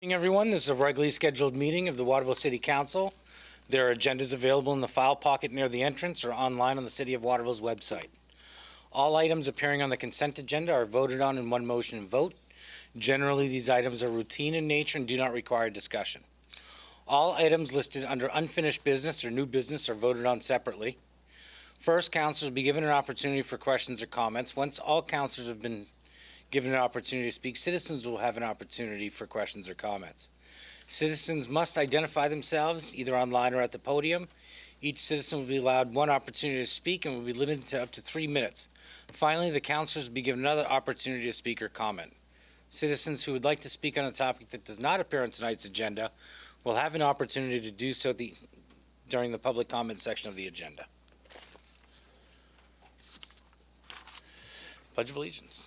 Good evening, everyone. This is a regularly scheduled meeting of the Waterville City Council. There are agendas available in the file pocket near the entrance or online on the City of Waterville's website. All items appearing on the consent agenda are voted on in one motion and vote. Generally, these items are routine in nature and do not require discussion. All items listed under unfinished business or new business are voted on separately. First, councilors will be given an opportunity for questions or comments. Once all councilors have been given an opportunity to speak, citizens will have an opportunity for questions or comments. Citizens must identify themselves either online or at the podium. Each citizen will be allowed one opportunity to speak and will be limited to up to 3 minutes. Finally, the councilors will be given another opportunity to speak or comment. Citizens who would like to speak on a topic that does not appear on tonight's agenda will have an opportunity to do so during the public comment section of the agenda. Pledge of Allegiance.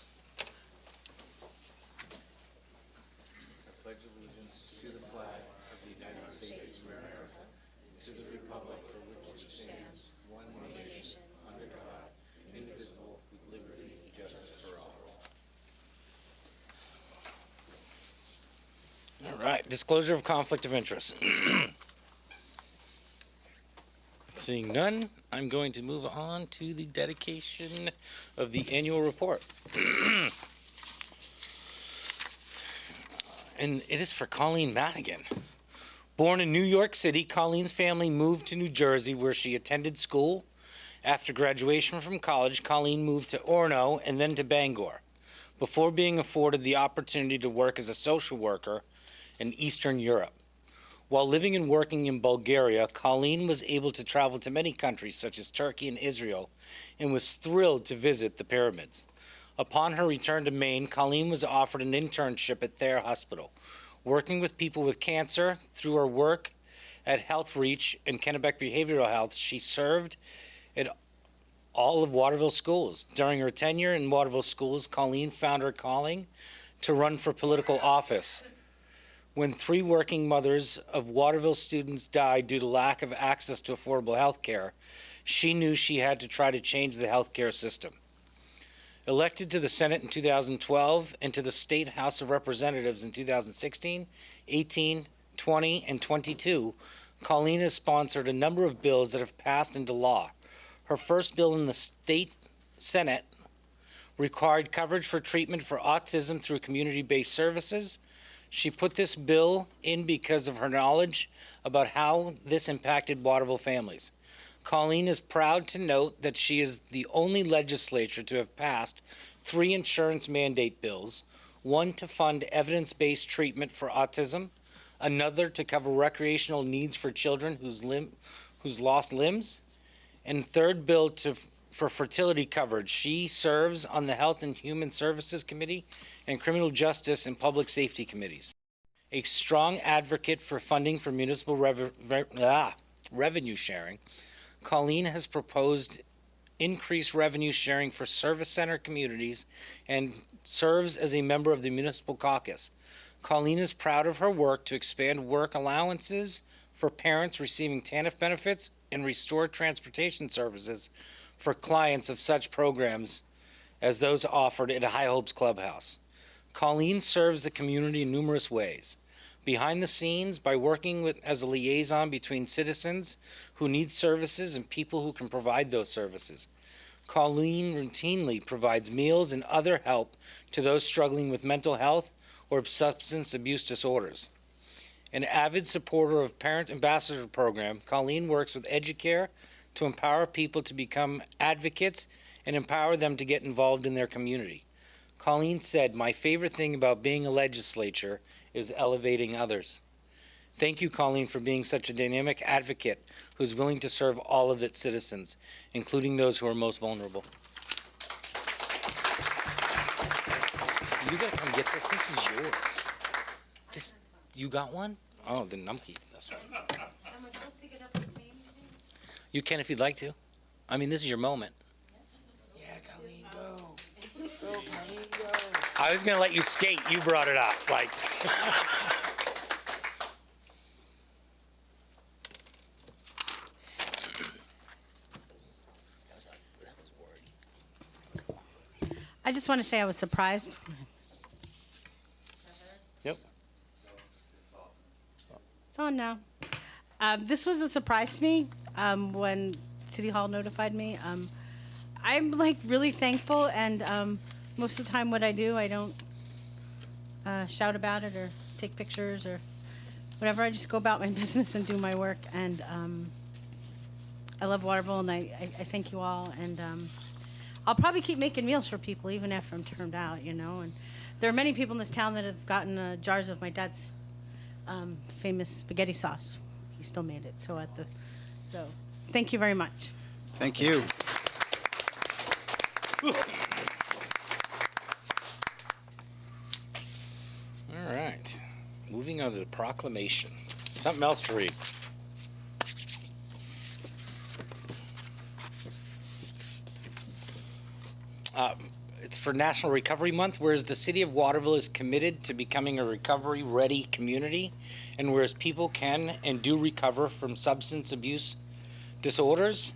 All right, disclosure of conflict of interest. Seeing none, I'm going to move on to the dedication of the annual report. And it is for Colleen Madigan. Born in New York City, Colleen's family moved to New Jersey where she attended school. After graduation from college, Colleen moved to Orono and then to Bangor, before being afforded the opportunity to work as a social worker in Eastern Europe. While living and working in Bulgaria, Colleen was able to travel to many countries such as Turkey and Israel and was thrilled to visit the pyramids. Upon her return to Maine, Colleen was offered an internship at Thayer Hospital, working with people with cancer. Through her work at Health Reach and Kennebec Behavioral Health, she served at all of Waterville schools. During her tenure in Waterville schools, Colleen found her calling to run for political office. When 3 working mothers of Waterville students died due to lack of access to affordable health care, she knew she had to try to change the health care system. Elected to the Senate in 2012 and to the State House of Representatives in 2016, 18, 20, and 22, Colleen has sponsored a number of bills that have passed into law. Her first bill in the State Senate required coverage for treatment for autism through community-based services. She put this bill in because of her knowledge about how this impacted Waterville families. Colleen is proud to note that she is the only legislature to have passed 3 insurance mandate bills, one to fund evidence-based treatment for autism, another to cover recreational needs for children who's lost limbs, and third bill for fertility coverage. She serves on the Health and Human Services Committee and Criminal Justice and Public Safety Committees. A strong advocate for funding for municipal revenue sharing, Colleen has proposed increased revenue sharing for service center communities and serves as a member of the Municipal Caucus. Colleen is proud of her work to expand work allowances for parents receiving TANF benefits and restore transportation services for clients of such programs as those offered at High Hopes Clubhouse. Colleen serves the community in numerous ways. Behind the scenes, by working as a liaison between citizens who need services and people who can provide those services. Colleen routinely provides meals and other help to those struggling with mental health or substance abuse disorders. An avid supporter of Parent Ambassador Program, Colleen works with Educare to empower people to become advocates and empower them to get involved in their community. Colleen said, "My favorite thing about being a legislator is elevating others." Thank you, Colleen, for being such a dynamic advocate who's willing to serve all of its citizens, including those who are most vulnerable. You gotta come get this. This is yours. You got one? Oh, then I'm keeping this one. Am I supposed to get up and say anything? You can if you'd like to. I mean, this is your moment. Yeah, Colleen, go. Go, Colleen, go. I was going to let you skate. You brought it up. Like. I just want to say I was surprised. Yep. It's on now. This was a surprise to me when City Hall notified me. I'm like really thankful, and most of the time what I do, I don't shout about it or take pictures or whatever. I just go about my business and do my work, and I love Waterville, and I thank you all, and I'll probably keep making meals for people even after I'm turned out, you know. And there are many people in this town that have gotten jars of my dad's famous spaghetti sauce. He still made it. So thank you very much. Thank you. All right. Moving on to the proclamation. Something else to read. It's for National Recovery Month, whereas the City of Waterville is committed to becoming a recovery-ready community, and whereas people can and do recover from substance abuse disorders,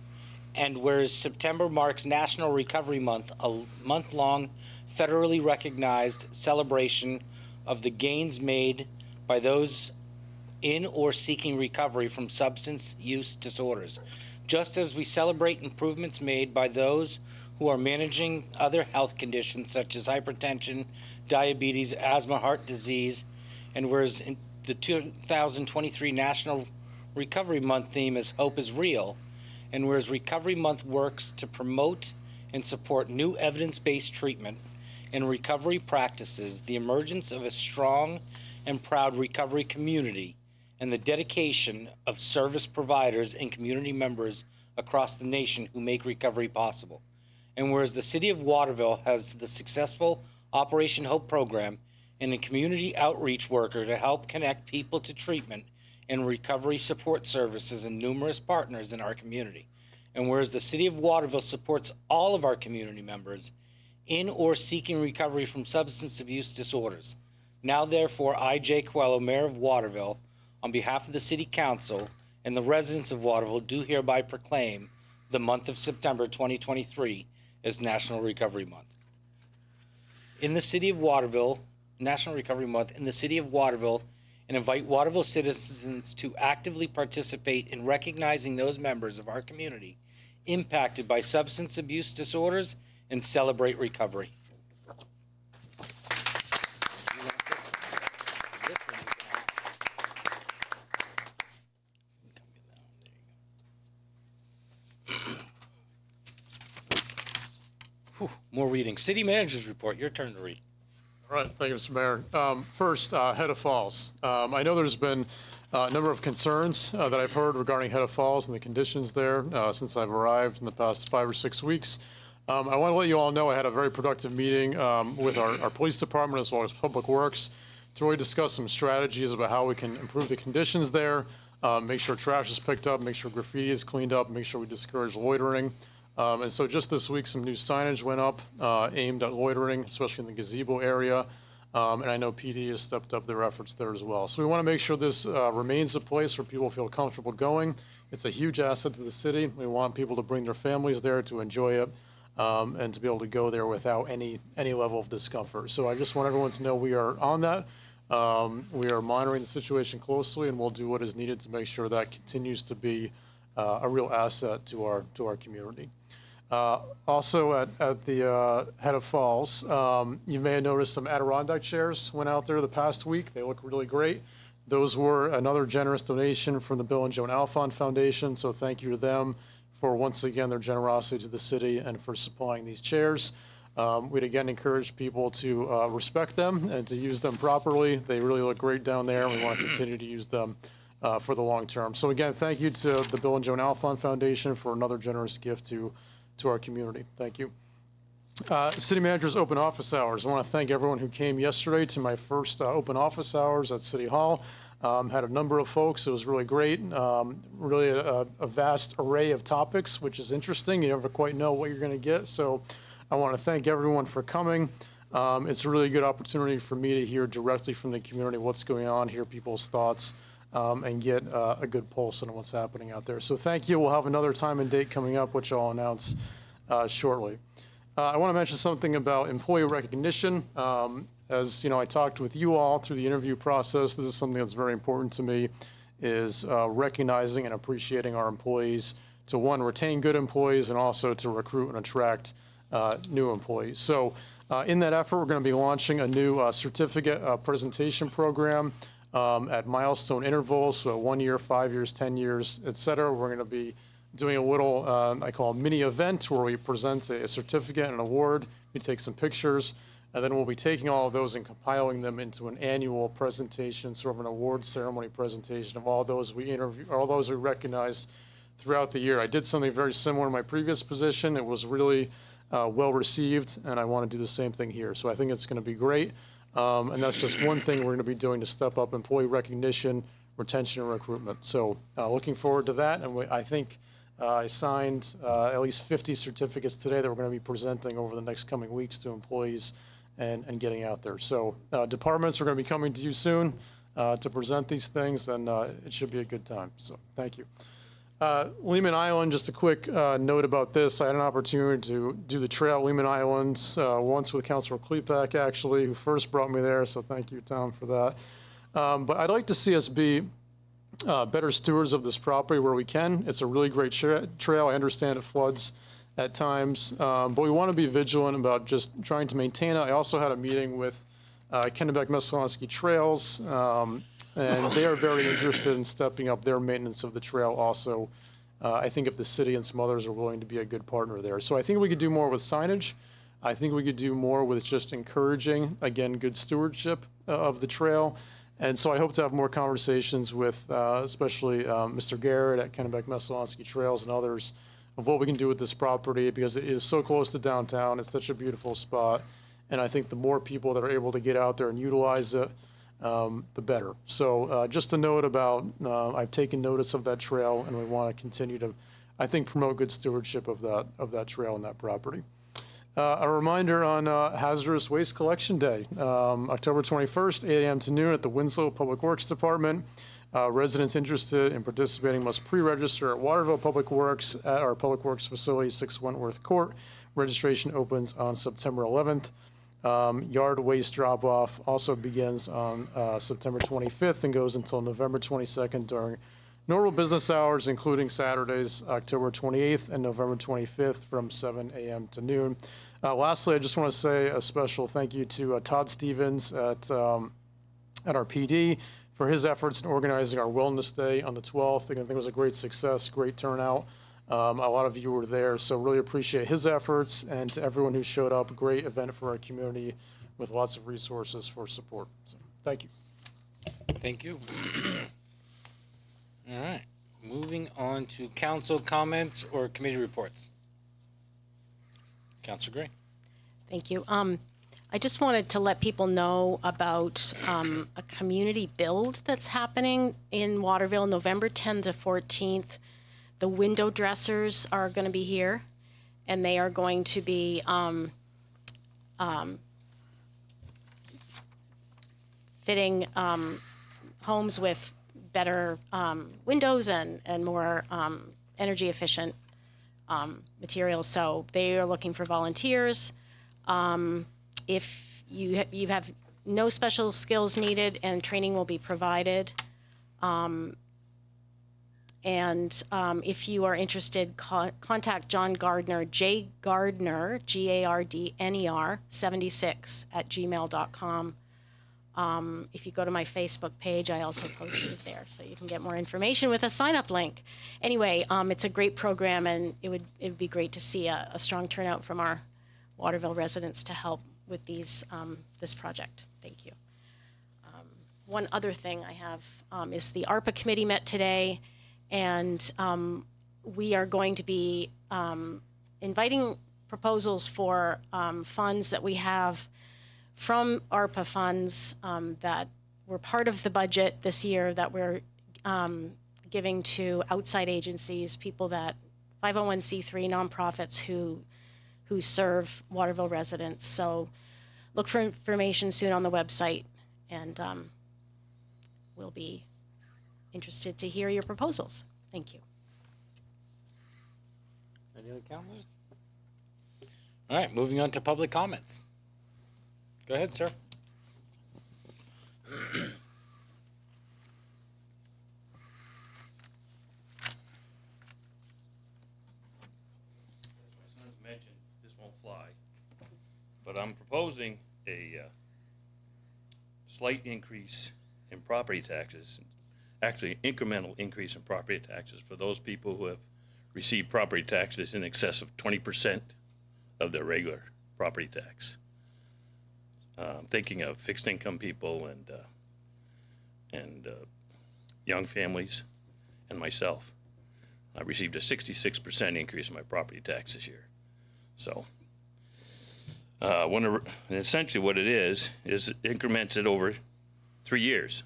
and whereas September marks National Recovery Month, a month-long federally recognized celebration of the gains made by those in or seeking recovery from substance use disorders, just as we celebrate improvements made by those who are managing other health conditions such as hypertension, diabetes, asthma, heart disease, and whereas in the 2023 National Recovery Month theme is Hope is Real, and whereas Recovery Month works to promote and support new evidence-based treatment and recovery practices, the emergence of a strong and proud recovery community, and the dedication of service providers and community members across the nation who make recovery possible. And whereas the City of Waterville has the successful Operation Hope program and a community outreach worker to help connect people to treatment and recovery support services and numerous partners in our community. And whereas the City of Waterville supports all of our community members in or seeking recovery from substance abuse disorders. Now therefore, I, Jay Coelho, Mayor of Waterville, on behalf of the City Council and the residents of Waterville, do hereby proclaim the month of September 2023 as National Recovery Month. In the City of Waterville, National Recovery Month, in the City of Waterville, and invite Waterville citizens to actively participate in recognizing those members of our community impacted by substance abuse disorders and celebrate recovery. You want this? This one you can have. Whew, more reading. City Manager's Report. Your turn to read. All right, thank you, Mr. Mayor. First, Hedda Falls. I know there's been a number of concerns that I've heard regarding Hedda Falls and the conditions there since I've arrived in the past 5 or 6 weeks. I want to let you all know I had a very productive meeting with our police department as well as Public Works to really discuss some strategies about how we can improve the conditions there, make sure trash is picked up, make sure graffiti is cleaned up, make sure we discourage loitering. And so just this week, some new signage went up aimed at loitering, especially in the gazebo area. And I know PD has stepped up their efforts there as well. So we want to make sure this remains a place where people feel comfortable going. It's a huge asset to the city. We want people to bring their families there to enjoy it and to be able to go there without any level of discomfort. So I just want everyone to know we are on that. We are monitoring the situation closely, and we'll do what is needed to make sure that continues to be a real asset to our community. Also at the Hedda Falls, you may have noticed some Adirondack chairs went out there the past week. They look really great. Those were another generous donation from the Bill and Joan Alfond Foundation, so thank you to them for once again their generosity to the city and for supplying these chairs. We'd again encourage people to respect them and to use them properly. They really look great down there, and we want to continue to use them for the long term. So again, thank you to the Bill and Joan Alfond Foundation for another generous gift to our community. Thank you. City Manager's open office hours. I want to thank everyone who came yesterday to my first open office hours at City Hall. Had a number of folks. It was really great. Really a vast array of topics, which is interesting. You never quite know what you're going to get. So I want to thank everyone for coming. It's a really good opportunity for me to hear directly from the community what's going on, hear people's thoughts, and get a good pulse on what's happening out there. So thank you. We'll have another time and date coming up, which I'll announce shortly. I want to mention something about employee recognition. As you know, I talked with you all through the interview process. This is something that's very important to me, is recognizing and appreciating our employees to, one, retain good employees and also to recruit and attract new employees. So in that effort, we're going to be launching a new certificate presentation program at milestone intervals, so 1 year, 5 years, 10 years, et cetera. We're going to be doing a little, I call a mini event, where we present a certificate and an award. We take some pictures, and then we'll be taking all of those and compiling them into an annual presentation, sort of an award ceremony presentation of all those we interview, all those we recognize throughout the year. I did something very similar in my previous position. It was really well received, and I want to do the same thing here. So I think it's going to be great, and that's just one thing we're going to be doing to step up employee recognition, retention, and recruitment. So looking forward to that, and I think I signed at least 50 certificates today that we're going to be presenting over the next coming weeks to employees and getting out there. So departments are going to be coming to you soon to present these things, and it should be a good time. So thank you. Lehman Island, just a quick note about this. I had an opportunity to do the trail at Lehman Island once with Councilor Klepak, actually, who first brought me there, so thank you, Tom, for that. But I'd like to see us be better stewards of this property where we can. It's a really great trail. I understand it floods at times, but we want to be vigilant about just trying to maintain it. I also had a meeting with Kennebec-Messalonskee Trails, and they are very interested in stepping up their maintenance of the trail also. I think if the city and some others are willing to be a good partner there. So I think we could do more with signage. I think we could do more with just encouraging, again, good stewardship of the trail. And so I hope to have more conversations with especially Mr. Garrett at Kennebec-Messalonskee Trails and others of what we can do with this property, because it is so close to downtown. It's such a beautiful spot. And I think the more people that are able to get out there and utilize it, the better. So just a note about, I've taken notice of that trail, and we want to continue to, I think, promote good stewardship of that trail and that property. A reminder on Hazardous Waste Collection Day, October 21st, 8 a.m. to noon at the Winslow Public Works Department. Residents interested in participating must pre-register at Waterville Public Works at our Public Works facility, 6 Wentworth Court. Registration opens on September 11th. Yard waste drop-off also begins on September 25th and goes until November 22nd during normal business hours, including Saturdays, October 28th and November 25th from 7 a.m. to noon. Lastly, I just want to say a special thank you to Todd Stevens at our PD for his efforts in organizing our Wellness Day on the 12th. I think it was a great success, great turnout. A lot of you were there, so really appreciate his efforts, and to everyone who showed up, great event for our community with lots of resources for support. So, thank you. Thank you. All right, moving on to council comments or committee reports. Councilor Gray. Thank you. I just wanted to let people know about a community build that's happening in Waterville, November 10th to 14th. The window dressers are going to be here, and they are going to be fitting homes with better windows and more energy efficient materials. So they are looking for volunteers. If you have no special skills needed, and training will be provided. And if you are interested, contact John Gardner, J. Gardner, Gardner, 76 at gmail.com. If you go to my Facebook page, I also posted it there, so you can get more information with a sign-up link. Anyway, it's a great program, and it would be great to see a strong turnout from our Waterville residents to help with this project. Thank you. One other thing I have is the ARPA committee met today, and we are going to be inviting proposals for funds that we have from ARPA funds that were part of the budget this year that we're giving to outside agencies, people that 501c3 nonprofits who serve Waterville residents. So look for information soon on the website, and we'll be interested to hear your proposals. Thank you. Any other councilors? All right, moving on to public comments. Go ahead, sir. won't fly. But I'm proposing a slight increase in property taxes, actually incremental increase in property taxes for those people who have received property taxes in excess of 20% of their regular property tax. I'm thinking of fixed income people and young families and myself. I received a 66% increase in my property tax this year. So essentially what it is increments it over 3 years.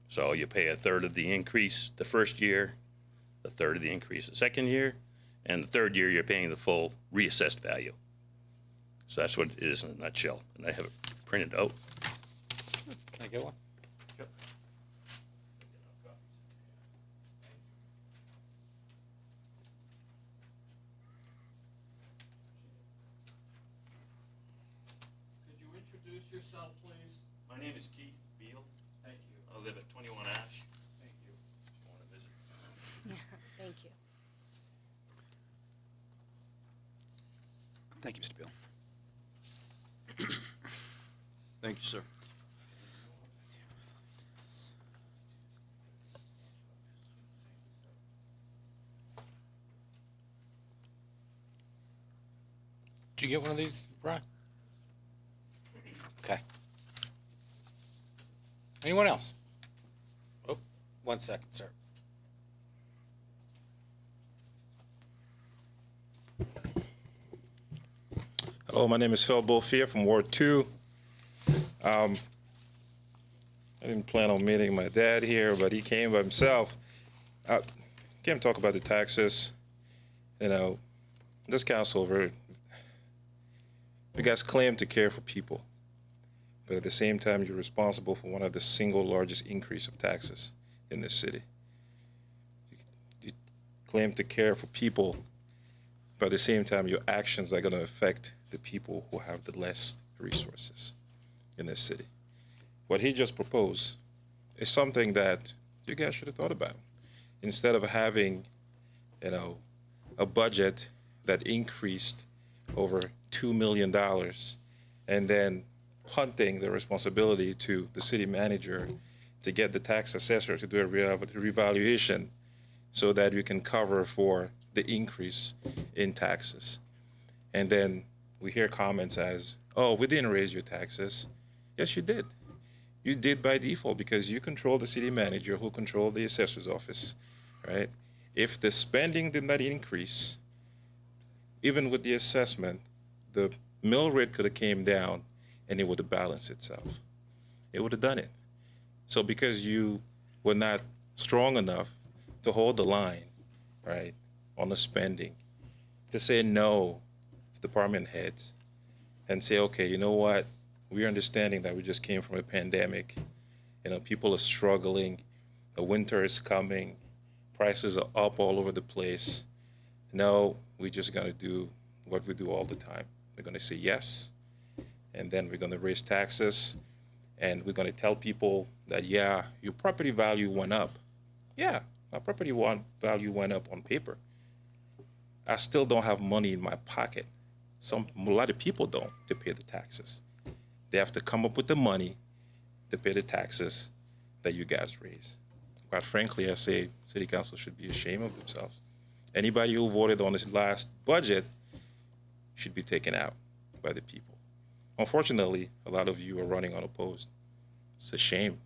So you pay a third of the increase the first year, a third of the increase the second year, and the third year you're paying the full reassessed value. So that's what it is in a nutshell, and I have it printed out. Can I get one? Yep. Could you introduce yourself, please? My name is Keith Beal. Thank you. I live at 21 Ash. Thank you. If you want to visit. Thank you. Thank you, Mr. Bill. Thank you, sir. Did you get one of these, Brian? Okay. Anyone else? Oh, 1 second, sir. Hello, my name is Phil Bulfier from Ward 2. I didn't plan on meeting my dad here, but he came by himself. Came to talk about the taxes. You know, this council, you guys claim to care for people, but at the same time, you're responsible for one of the single largest increase of taxes in this city. You claim to care for people, but at the same time, your actions are going to affect the people who have the less resources in this city. What he just proposed is something that you guys should have thought about. Instead of having, you know, a budget that increased over $2 million and then punting the responsibility to the city manager to get the tax assessor to do a revaluation so that we can cover for the increase in taxes. And then we hear comments as, oh, we didn't raise your taxes. Yes, you did. You did by default because you control the city manager who controlled the assessor's office, right? If the spending did not increase, even with the assessment, the mill rate could have came down and it would have balanced itself. It would have done it. So because you were not strong enough to hold the line, right, on the spending, to say no to department heads and say, okay, you know what? We're understanding that we just came from a pandemic. You know, people are struggling. The winter is coming. Prices are up all over the place. No, we're just going to do what we do all the time. We're going to say yes, and then we're going to raise taxes, and we're going to tell people that, yeah, your property value went up. Yeah, my property value went up on paper. I still don't have money in my pocket. A lot of people don't to pay the taxes. They have to come up with the money to pay the taxes that you guys raise. Quite frankly, I say city council should be ashamed of themselves. Anybody who voted on this last budget should be taken out by the people. Unfortunately, a lot of you are running unopposed. It's a shame,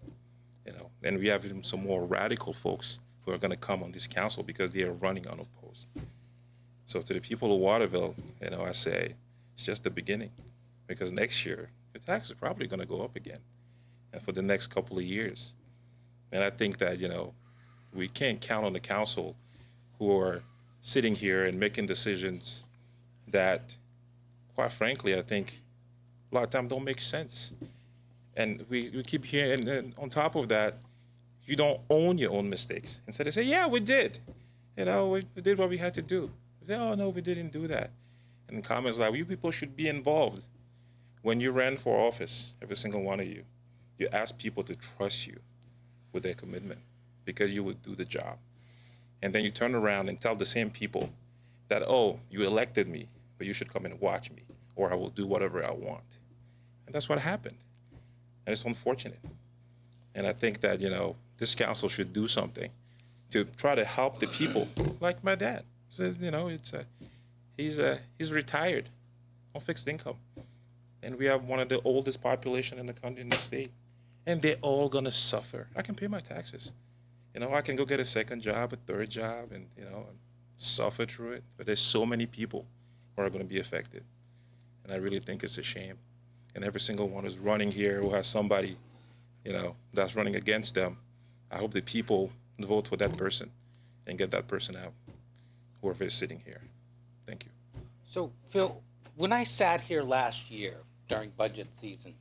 you know. And we have even some more radical folks who are going to come on this council because they are running unopposed. So to the people of Waterville, you know, I say it's just the beginning, because next year the tax is probably going to go up again, and for the next couple of years. And I think that, you know, we can't count on the council who are sitting here and making decisions that, quite frankly, I think a lot of times don't make sense. And we keep hearing, and on top of that, you don't own your own mistakes. Instead they say, yeah, we did. You know, we did what we had to do. We say, oh, no, we didn't do that. And comments like, you people should be involved. When you ran for office, every single one of you, you asked people to trust you with their commitment because you would do the job. And then you turn around and tell the same people that, oh, you elected me, but you should come and watch me, or I will do whatever I want. And that's what happened. And it's unfortunate. And I think that, this council should do something to try to help the people, like my dad. So, he's retired on fixed income. And we have one of the oldest population in the country, in the state. And they're all gonna suffer. I can pay my taxes. I can go get a second job, a third job, and, suffer through it. But there's so many people who are gonna be affected. And I really think it's a shame. And every single one who's running here who has somebody, that's running against them, I hope the people vote for that person and get that person out, whoever is sitting here. Thank you. So, Phil, when I sat here last year during budget season,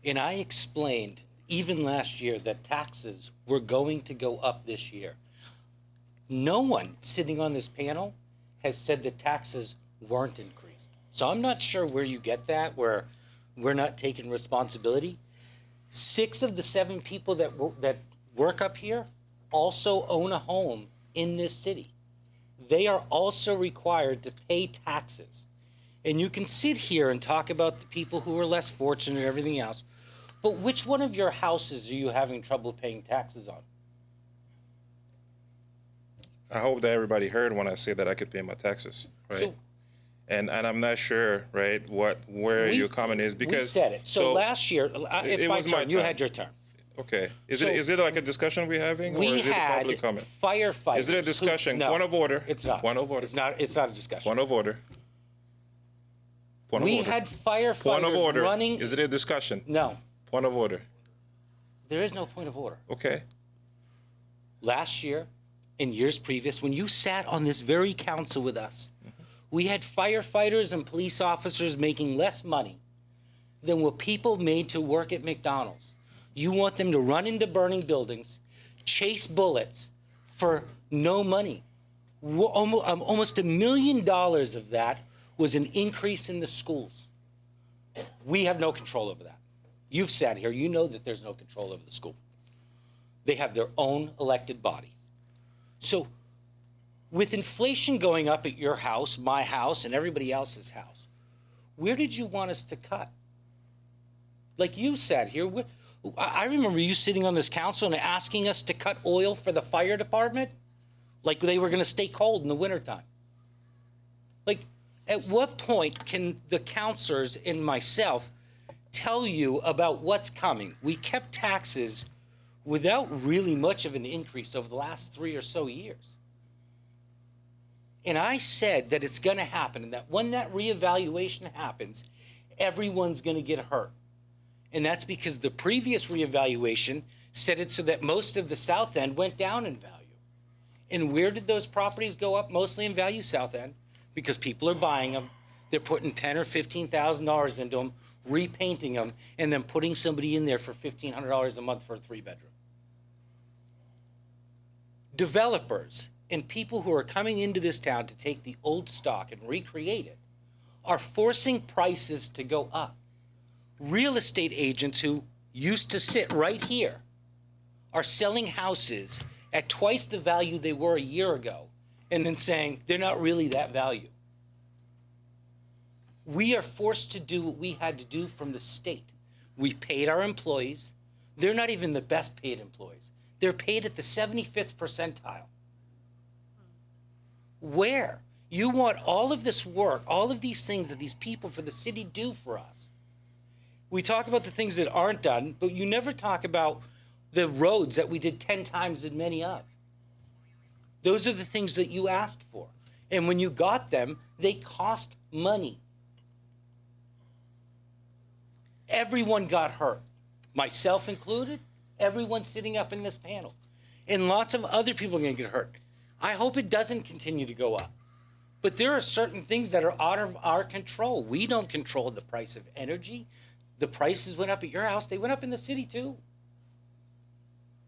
and I explained, even last year, that taxes were going to go up this year, no one sitting on this panel has said that taxes weren't increased. So I'm not sure where you get that, where we're not taking responsibility. 6 of the 7 people that work up here also own a home in this city. They are also required to pay taxes. And you can sit here and talk about the people who are less fortunate and everything else, but which one of your houses are you having trouble paying taxes on? I hope that everybody heard when I said that I could pay my taxes, right? So- and I'm not sure, right, where your comment is, because we said it. So last year, it's it my was my turn. You turn. had your turn. Okay. Is So- it like a discussion we're having, or We is it a had public comment? firefighters. Is it a discussion? No, Point of order. It's not. Point of order. It's not. It's not a discussion. Point of order. Point of We order. had firefighters Point of order. running. Is it a discussion? No, Point of order. there is no point of order. Okay. Last year, and years previous, when you sat on this very council with us, we had firefighters and police officers making less money than what people made to work at McDonald's. You want them to run into burning buildings, chase bullets for no money. Almost $1 million of that was an increase in the schools. We have no control over that. You've sat here, you know that there's no control over the school. They have their own elected body. So with inflation going up at your house, my house, and everybody else's house, where did you want us to cut? Like you sat here, I remember you sitting on this council and asking us to cut oil for the fire department, like they were gonna stay cold in the wintertime. Like, at what point can the counselors and myself tell you about what's coming? We kept taxes without really much of an increase over the last 3 or so years. And I said that it's gonna happen, and that when that reevaluation happens, everyone's gonna get hurt. And that's because the previous reevaluation said it so that most of the South End went down in value. And where did those properties go up mostly in value? South End, because people are buying them. They're putting $10,000 or $15,000 into them, repainting them, and then putting somebody in there for $1,500 a month for a 3-bedroom. Developers and people who are coming into this town to take the old stock and recreate it are forcing prices to go up. Real estate agents who used to sit right here are selling houses at twice the value they were a year ago, and then saying they're not really that value. We are forced to do what we had to do from the state. We paid our employees. They're not even the best paid employees. They're paid at the 75th percentile. Where? You want all of this work, all of these things that these people for the city do for us. We talk about the things that aren't done, but you never talk about the roads that we did 10 times as many of. Those are the things that you asked for. And when you got them, they cost money. Everyone got hurt, myself included, everyone sitting up in this panel. And lots of other people are gonna get hurt. I hope it doesn't continue to go up. But there are certain things that are out of our control. We don't control the price of energy. The prices went up at your house, they went up in the city too.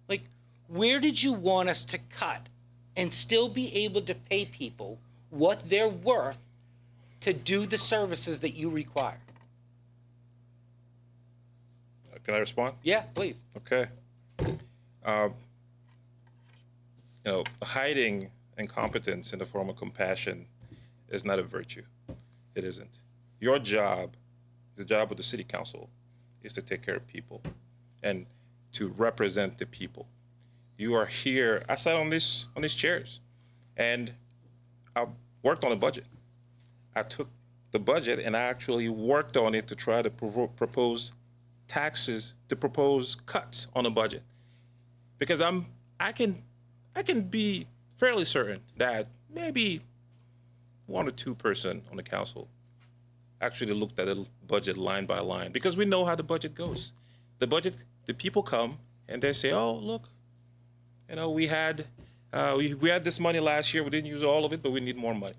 Like, where did you want us to cut and still be able to pay people what they're worth to do the services that you require? Can I respond? Yeah, please. Okay. Hiding incompetence in the form of compassion is not a virtue. It isn't. Your job, the job of the city council, is to take care of people and to represent the people. You are here. I sat on these chairs, and I worked on a budget. I took the budget and I actually worked on it to try to propose taxes, to propose cuts on the budget, because I can be fairly certain that maybe 1 or 2% on the council actually looked at the budget line by line, because we know how the budget goes. The people come and they say, "Oh, look, we had this money last year. We didn't use all of it, but we need more money.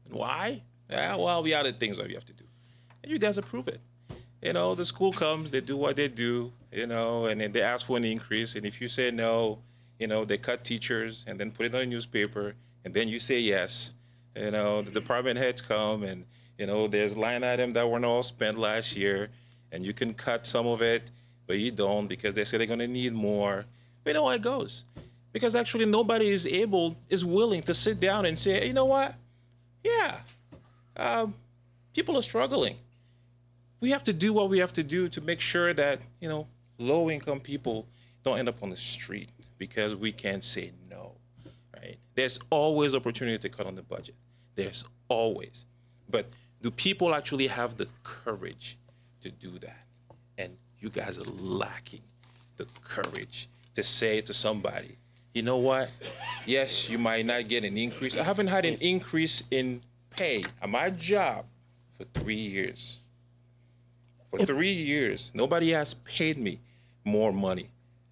Why? Yeah, well, we added things that we have to do, and you guys approve it. The school comes, they do what they do, and then they ask for an increase, and if you say no, they cut teachers and then put it on a newspaper, and then you say yes. The department heads come, and there's line items that weren't all spent last year, and you can cut some of it, but you don't, because they say they're going to need more. We know how it goes, because actually nobody is willing to sit down and say, you know what? Yeah, people are struggling. We have to do what we have to do to make sure that, low-income people don't end up on the street because we can't say no, right? There's always opportunity to cut on the budget. There's always. But do people actually have the courage to do that? And you guys are lacking the courage to say to somebody, you know what? Yes, you might not get an increase. I haven't had an increase in pay at my job for 3 years. For 3 years, nobody has paid me more money,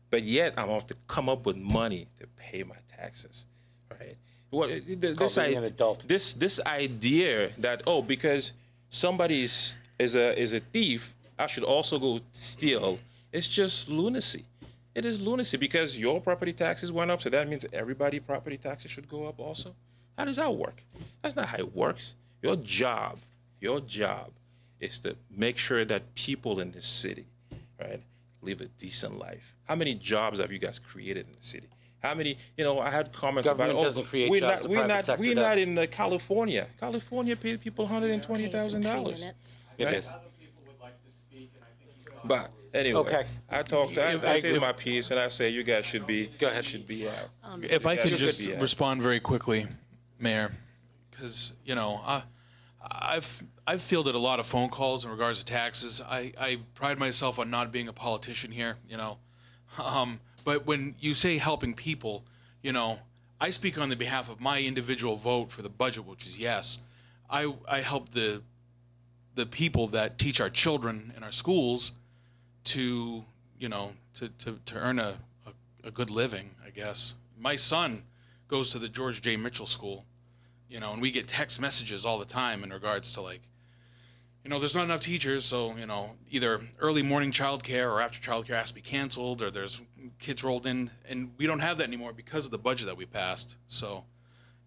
but yet I'm going to have to come up with money to pay my taxes, right? being an adult. This idea that, because somebody is a thief, I should also go steal. It's just lunacy. It is lunacy, because your property taxes went up, so that means everybody's property taxes should go up also. How does that work? That's not how it works. Your job is to make sure that people in this city, right, live a decent life. How many jobs have you guys created in the city? How many, I had comments Government about, doesn't create we're jobs, not, the we're private not, sector we're does. not in California. California paid people $120,000. It is. But anyway, Okay. I say my piece, and I say you guys should be, Go ahead. should be out. If I could should just be out. respond very quickly, Mayor, because I've fielded a lot of phone calls in regards to taxes. I pride myself on not being a politician here, but when you say helping people, I speak on the behalf of my individual vote for the budget, which is yes. I help the people that teach our children in our schools to earn a good living, I guess. My son goes to the George J. Mitchell School, and we get text messages all the time in regards to there's not enough teachers, so, either early morning childcare or after childcare has to be canceled, or there's kids rolled in, and we don't have that anymore because of the budget that we passed. So,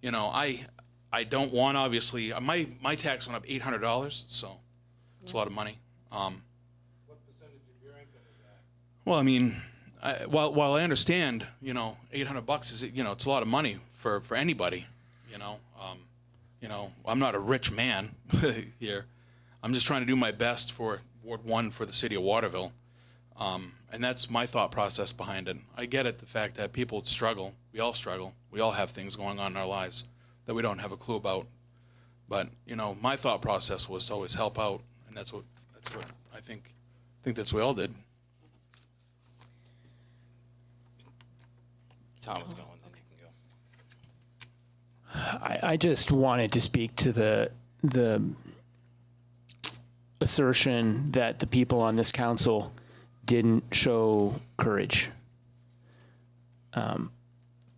I don't want, obviously, my tax went up $800, so it's a lot of money. What percentage of your income is that? Well, I mean, while I understand, $800 is, it's a lot of money for anybody, I'm not a rich man here. I'm just trying to do my best for Ward 1 for the city of Waterville. And that's my thought process behind it. I get it, the fact that people struggle. We all struggle. We all have things going on in our lives that we don't have a clue about. But, my thought process was to always help out, and that's what I think that's what we all did. Tom is going, then you can go. I just wanted to speak to the assertion that the people on this council didn't show courage.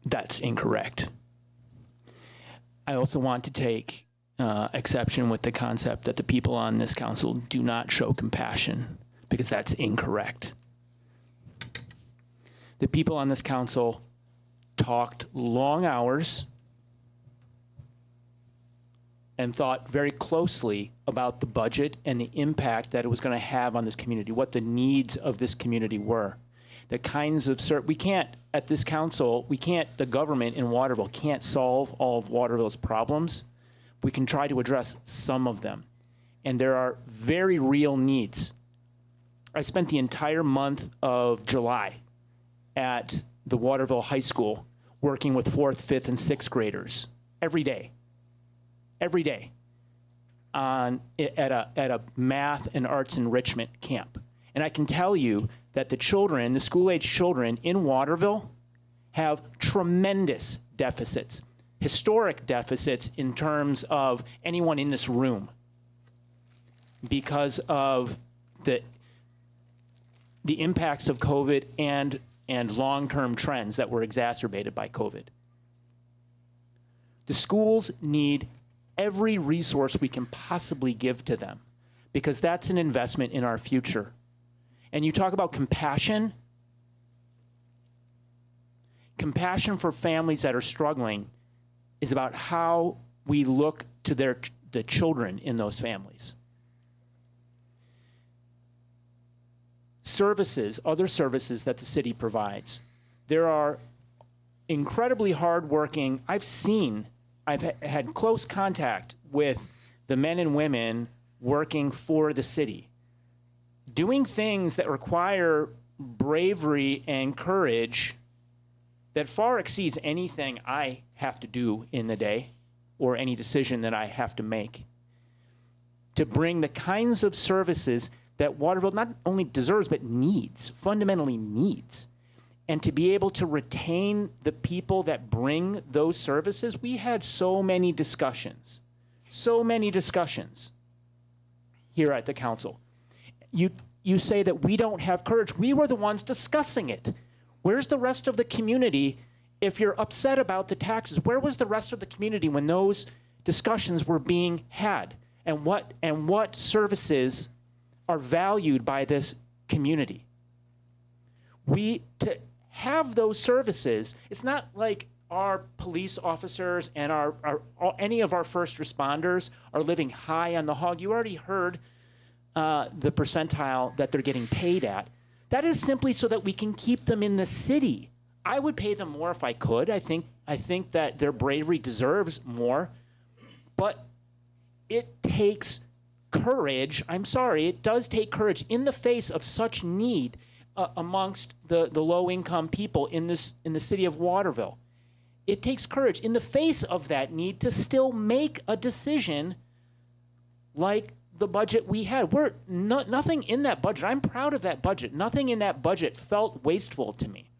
That's incorrect. I also want to take exception with the concept that the people on this council do not show compassion, because that's incorrect. The people on this council talked long hours and thought very closely about the budget and the impact that it was going to have on this community, what the needs of this community were. The kinds of, we can't, at this council, the government in Waterville can't solve all of Waterville's problems, We can try to address some of them. And there are very real needs. I spent the entire month of July at the Waterville High School working with 4th, 5th, and 6th graders every day, at a math and arts enrichment camp. And I can tell you that the children, the school-age children in Waterville, have tremendous deficits, historic deficits in terms of anyone in this room, because of the impacts of COVID and long-term trends that were exacerbated by COVID. The schools need every resource we can possibly give to them, because that's an investment in our future. And you talk about compassion. Compassion for families that are struggling is about how we look to the children in those families. Services, other services that the city provides. There are incredibly hardworking, I've had close contact with the men and women working for the city, doing things that require bravery and courage that far exceeds anything I have to do in the day or any decision that I have to make, to bring the kinds of services that Waterville not only deserves, but needs, fundamentally needs. And to be able to retain the people that bring those services. We had so many discussions here at the council. You say that we don't have courage. We were the ones discussing it. Where's the rest of the community if you're upset about the taxes? Where was the rest of the community when those discussions were being had? And what services are valued by this community? To have those services, it's not like our police officers and any of our first responders are living high on the hog. You already heard the percentile that they're getting paid at. That is simply so that we can keep them in the city. I would pay them more if I could. I think that their bravery deserves more, but it takes courage. I'm sorry, it does take courage in the face of such need amongst the low-income people in the city of Waterville. It takes courage in the face of that need to still make a decision like the budget we had. Nothing in that budget. I'm proud of that budget. Nothing in that budget felt wasteful to me.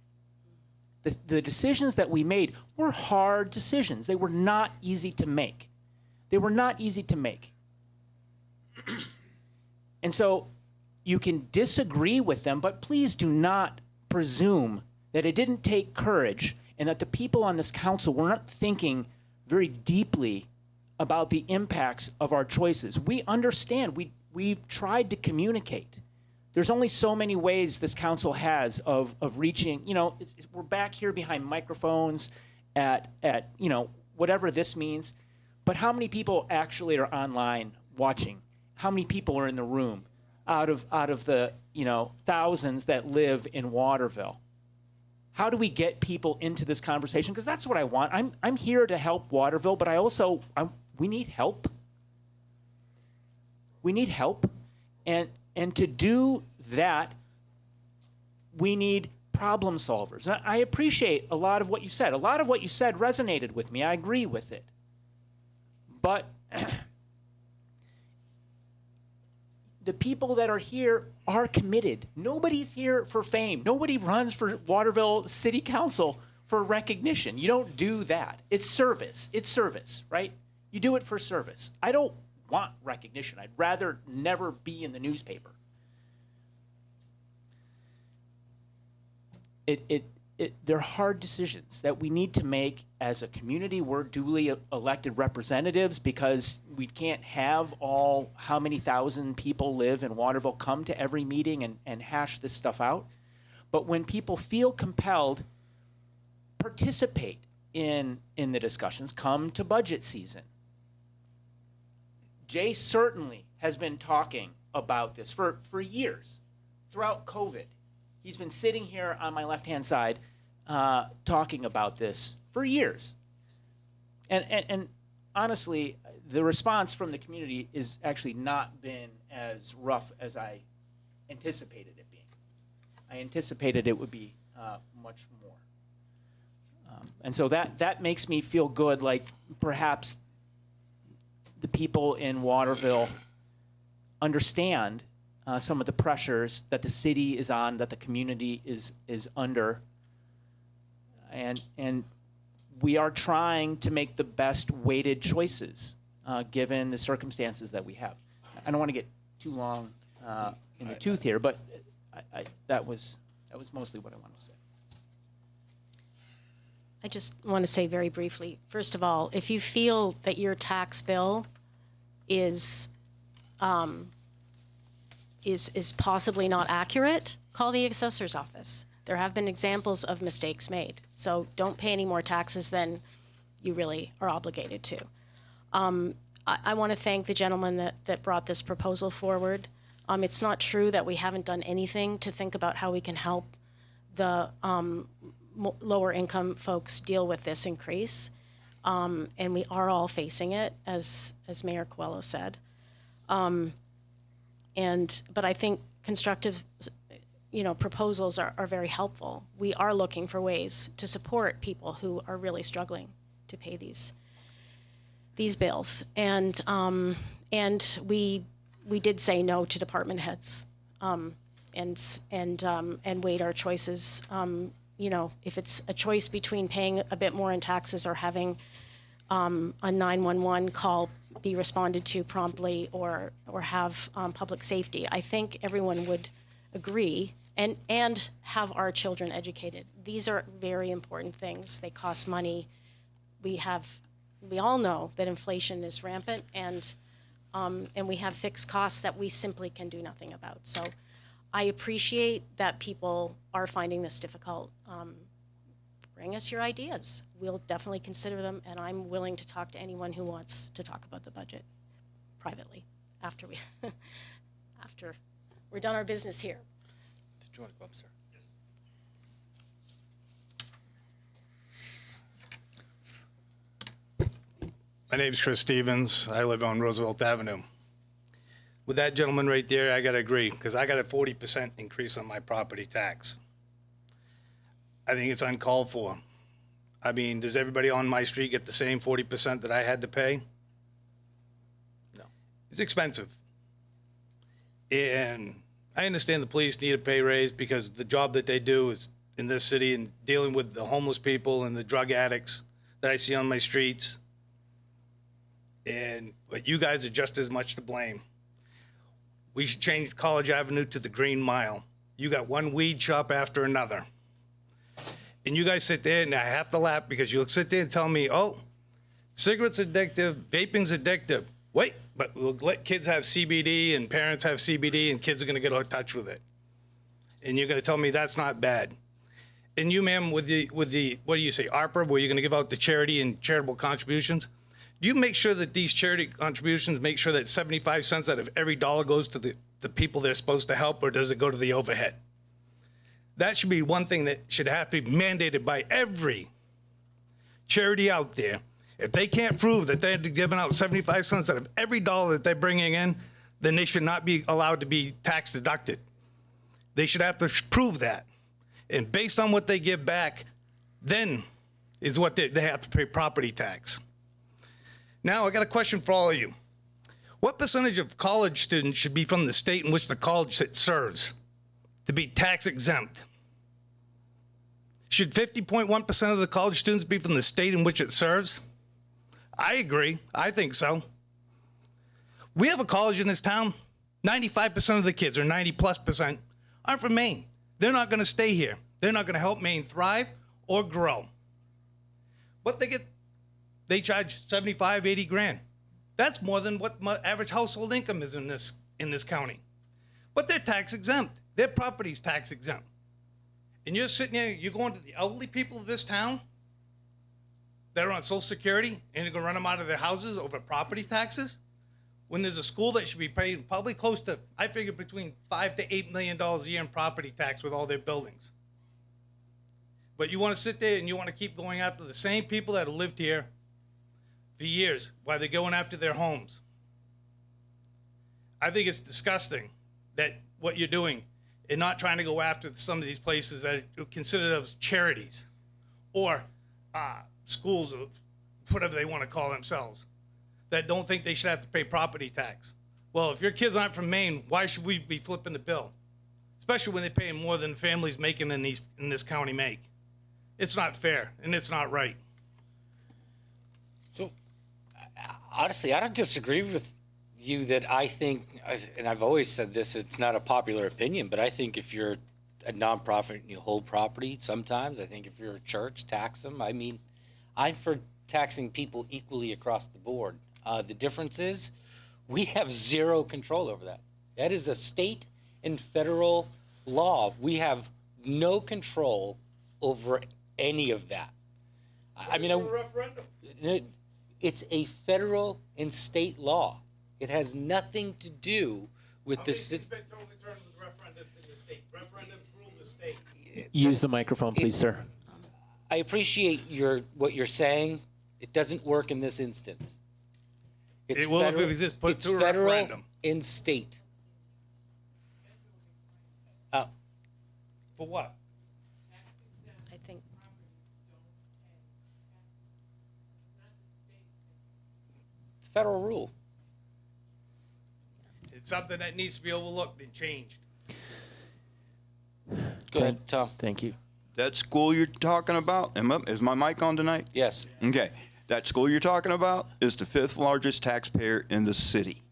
The decisions that we made were hard decisions. They were not easy to make. And so you can disagree with them, but please do not presume that it didn't take courage and that the people on this council were not thinking very deeply about the impacts of our choices. We understand. We've tried to communicate. There's only so many ways this council has of reaching, we're back here behind microphones at whatever this means, but how many people actually are online watching? How many people are in the room out of the, thousands that live in Waterville? How do we get people into this conversation? Because that's what I want. I'm here to help Waterville, but we need help. We need help. And to do that, we need problem solvers. I appreciate a lot of what you said. A lot of what you said resonated with me. I agree with it. But the people that are here are committed. Nobody's here for fame. Nobody runs for Waterville City Council for recognition. You don't do that. It's service. It's service, right? You do it for service. I don't want recognition. I'd rather never be in the newspaper. They're hard decisions that we need to make as a community. We're duly elected representatives because we can't have how many thousand people live in Waterville come to every meeting and hash this stuff out. But when people feel compelled, participate in the discussions, come to budget season. Jay certainly has been talking about this for years, throughout COVID. He's been sitting here on my left-hand side talking about this for years. And honestly, the response from the community is actually not been as rough as I anticipated it being. I anticipated it would be much more. And so that makes me feel good, like perhaps the people in Waterville understand some of the pressures that the city is on, that the community is under. And we are trying to make the best weighted choices given the circumstances that we have. I don't want to get too long in the tooth here, but that was mostly what I wanted to say. I just want to say very briefly, first of all, if you feel that your tax bill is possibly not accurate, call the assessor's office. There have been examples of mistakes made. So don't pay any more taxes than you really are obligated to. I want to thank the gentleman that brought this proposal forward. It's not true that we haven't done anything to think about how we can help the lower income folks deal with this increase. And we are all facing it, as Mayor Coelho said. But I think constructive proposals are very helpful. We are looking for ways to support people who are really struggling to pay these bills. And we did say no to department heads, and weighed our choices. If it's a choice between paying a bit more in taxes or having a 911 call be responded to promptly, or have public safety, I think everyone would agree and have our children educated. These are very important things. They cost money. We all know that inflation is rampant, and we have fixed costs that we simply can do nothing about. So I appreciate that people are finding this difficult. Bring us your ideas. We'll definitely consider them, and I'm willing to talk to anyone who wants to talk about the budget privately after we're done our business here. Did you want to go up, sir? My name's Chris Stevens. I live on Roosevelt Avenue. With that gentleman right there, I got to agree, because I got a 40% increase on my property tax. I think it's uncalled for. I mean, does everybody on my street get the same 40% that I had to pay? No. It's expensive. And I understand the police need a pay raise because the job that they do is in this city and dealing with the homeless people and the drug addicts that I see on my streets. But you guys are just as much to blame. We should change College Avenue to the Green Mile. You got one weed shop after another. And you guys sit there, and I have to laugh because you'll sit there and tell me, oh, cigarettes addictive, vaping's addictive. Wait, but we'll let kids have CBD and parents have CBD and kids are going to get in touch with it. And you're going to tell me that's not bad. And you, ma'am, with the what do you say, ARPA, where you're going to give out the charity and charitable contributions, do you make sure that these charity contributions make sure that 75 cents out of every dollar goes to the people they're supposed to help, or does it go to the overhead? That should be one thing that should have to be mandated by every charity out there. If they can't prove that they're giving out 75 cents out of every dollar that they're bringing in, then they should not be allowed to be tax deducted. They should have to prove that. And based on what they give back, then is what they have to pay property tax. Now, I got a question for all of you. What percentage of college students should be from the state in which the college serves to be tax exempt? Should 50.1% of the college students be from the state in which it serves? I agree. I think so. We have a college in this town. 95% of the kids, or 90+%, aren't from Maine. They're not going to stay here. They're not going to help Maine thrive or grow. What they charge 75, 80 grand. That's more than what my average household income is in this county. But they're tax exempt. Their property's tax exempt. And you're sitting there, you're going to the elderly people of this town that are on Social Security, and you're going to run them out of their houses over property taxes? When there's a school that should be paying probably close to, I figure, between $5 to $8 million a year in property tax with all their buildings. But you want to sit there and you want to keep going after the same people that have lived here for years while they're going after their homes. I think it's disgusting that what you're doing and not trying to go after some of these places that are considered as charities or schools or whatever they want to call themselves that don't think they should have to pay property tax. Well, if your kids aren't from Maine, why should we be flipping the bill? Especially when they're paying more than families making in this county make. It's not fair and it's not right. So, honestly, I don't disagree with you that I think, and I've always said this, it's not a popular opinion, but I think if you're a nonprofit and you hold property, sometimes I think if you're a church, tax them. I mean, I'm for taxing people equally across the board. The difference is we have zero control over that. That is a state and federal law. We have no control over any of that. I mean, it's a federal and state law. It has nothing to do with the city. Use the microphone, please, sir. I appreciate what you're saying. It doesn't work in this instance. It's It will if federal, it was just put it's to a federal referendum. and state. For what? I think It's a federal rule. It's something that needs to be overlooked and changed. Go ahead, Tom. Thank you. That school you're talking about, is my mic on tonight? Yes. Okay. That school you're talking about is the 5th largest taxpayer in the city.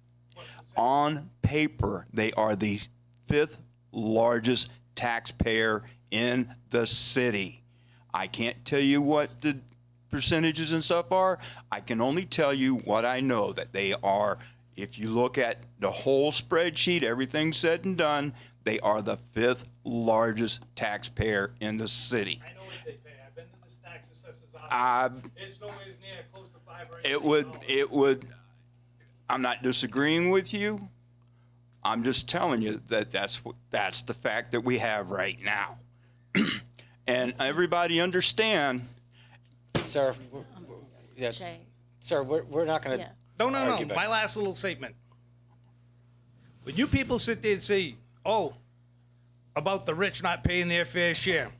On paper, they are the 5th largest taxpayer in the city. I can't tell you what the percentages and stuff are. I can only tell you what I know, that they are, if you look at the whole spreadsheet, everything said and done, they are the 5th largest taxpayer in the city. I know what they pay. I've been to this tax assessor's office. It's nowhere near close to 5 or 8. It would, I'm not disagreeing with you. I'm just telling you that that's the fact that we have right now. And everybody understand, Sir, yeah, Jay. sir, we're not going to. Yeah. No. argue back. My last little statement. When you people sit there and say, oh, about the rich not paying their fair share,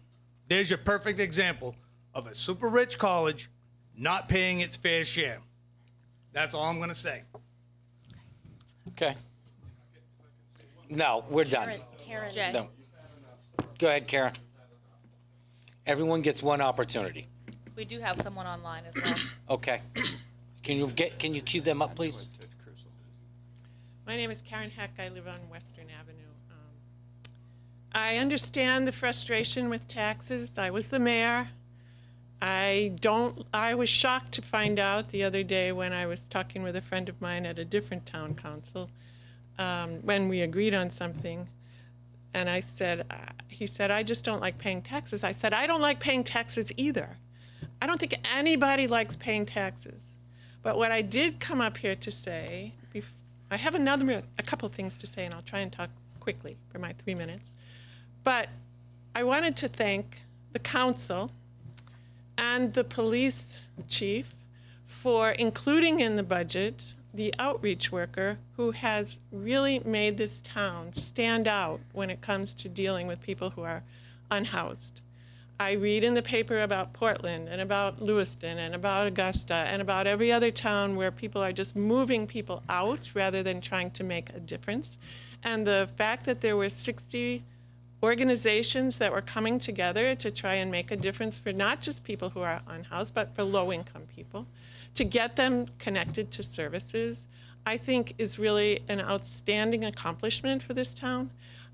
there's your perfect example of a super rich college not paying its fair share. That's all I'm going to say. Okay. No, we're done. Karen. Jay. No. Go ahead, Karen. Everyone gets one opportunity. We do have someone online as well. Okay. Can you cue them up, please? My name is Karen Heck. I live on Western Avenue. I understand the frustration with taxes. I was the mayor. I was shocked to find out the other day when I was talking with a friend of mine at a different town council, when we agreed on something. And I said, he said, I just don't like paying taxes. I said, I don't like paying taxes either. I don't think anybody likes paying taxes. But what I did come up here to say, I have a couple of things to say, and I'll try and talk quickly for my 3 minutes. But I wanted to thank the council and the police chief for including in the budget the outreach worker who has really made this town stand out when it comes to dealing with people who are unhoused. I read in the paper about Portland and about Lewiston and about Augusta and about every other town where people are just moving people out rather than trying to make a difference. And the fact that there were 60 organizations that were coming together to try and make a difference for not just people who are unhoused, but for low-income people, to get them connected to services, I think is really an outstanding accomplishment for this town.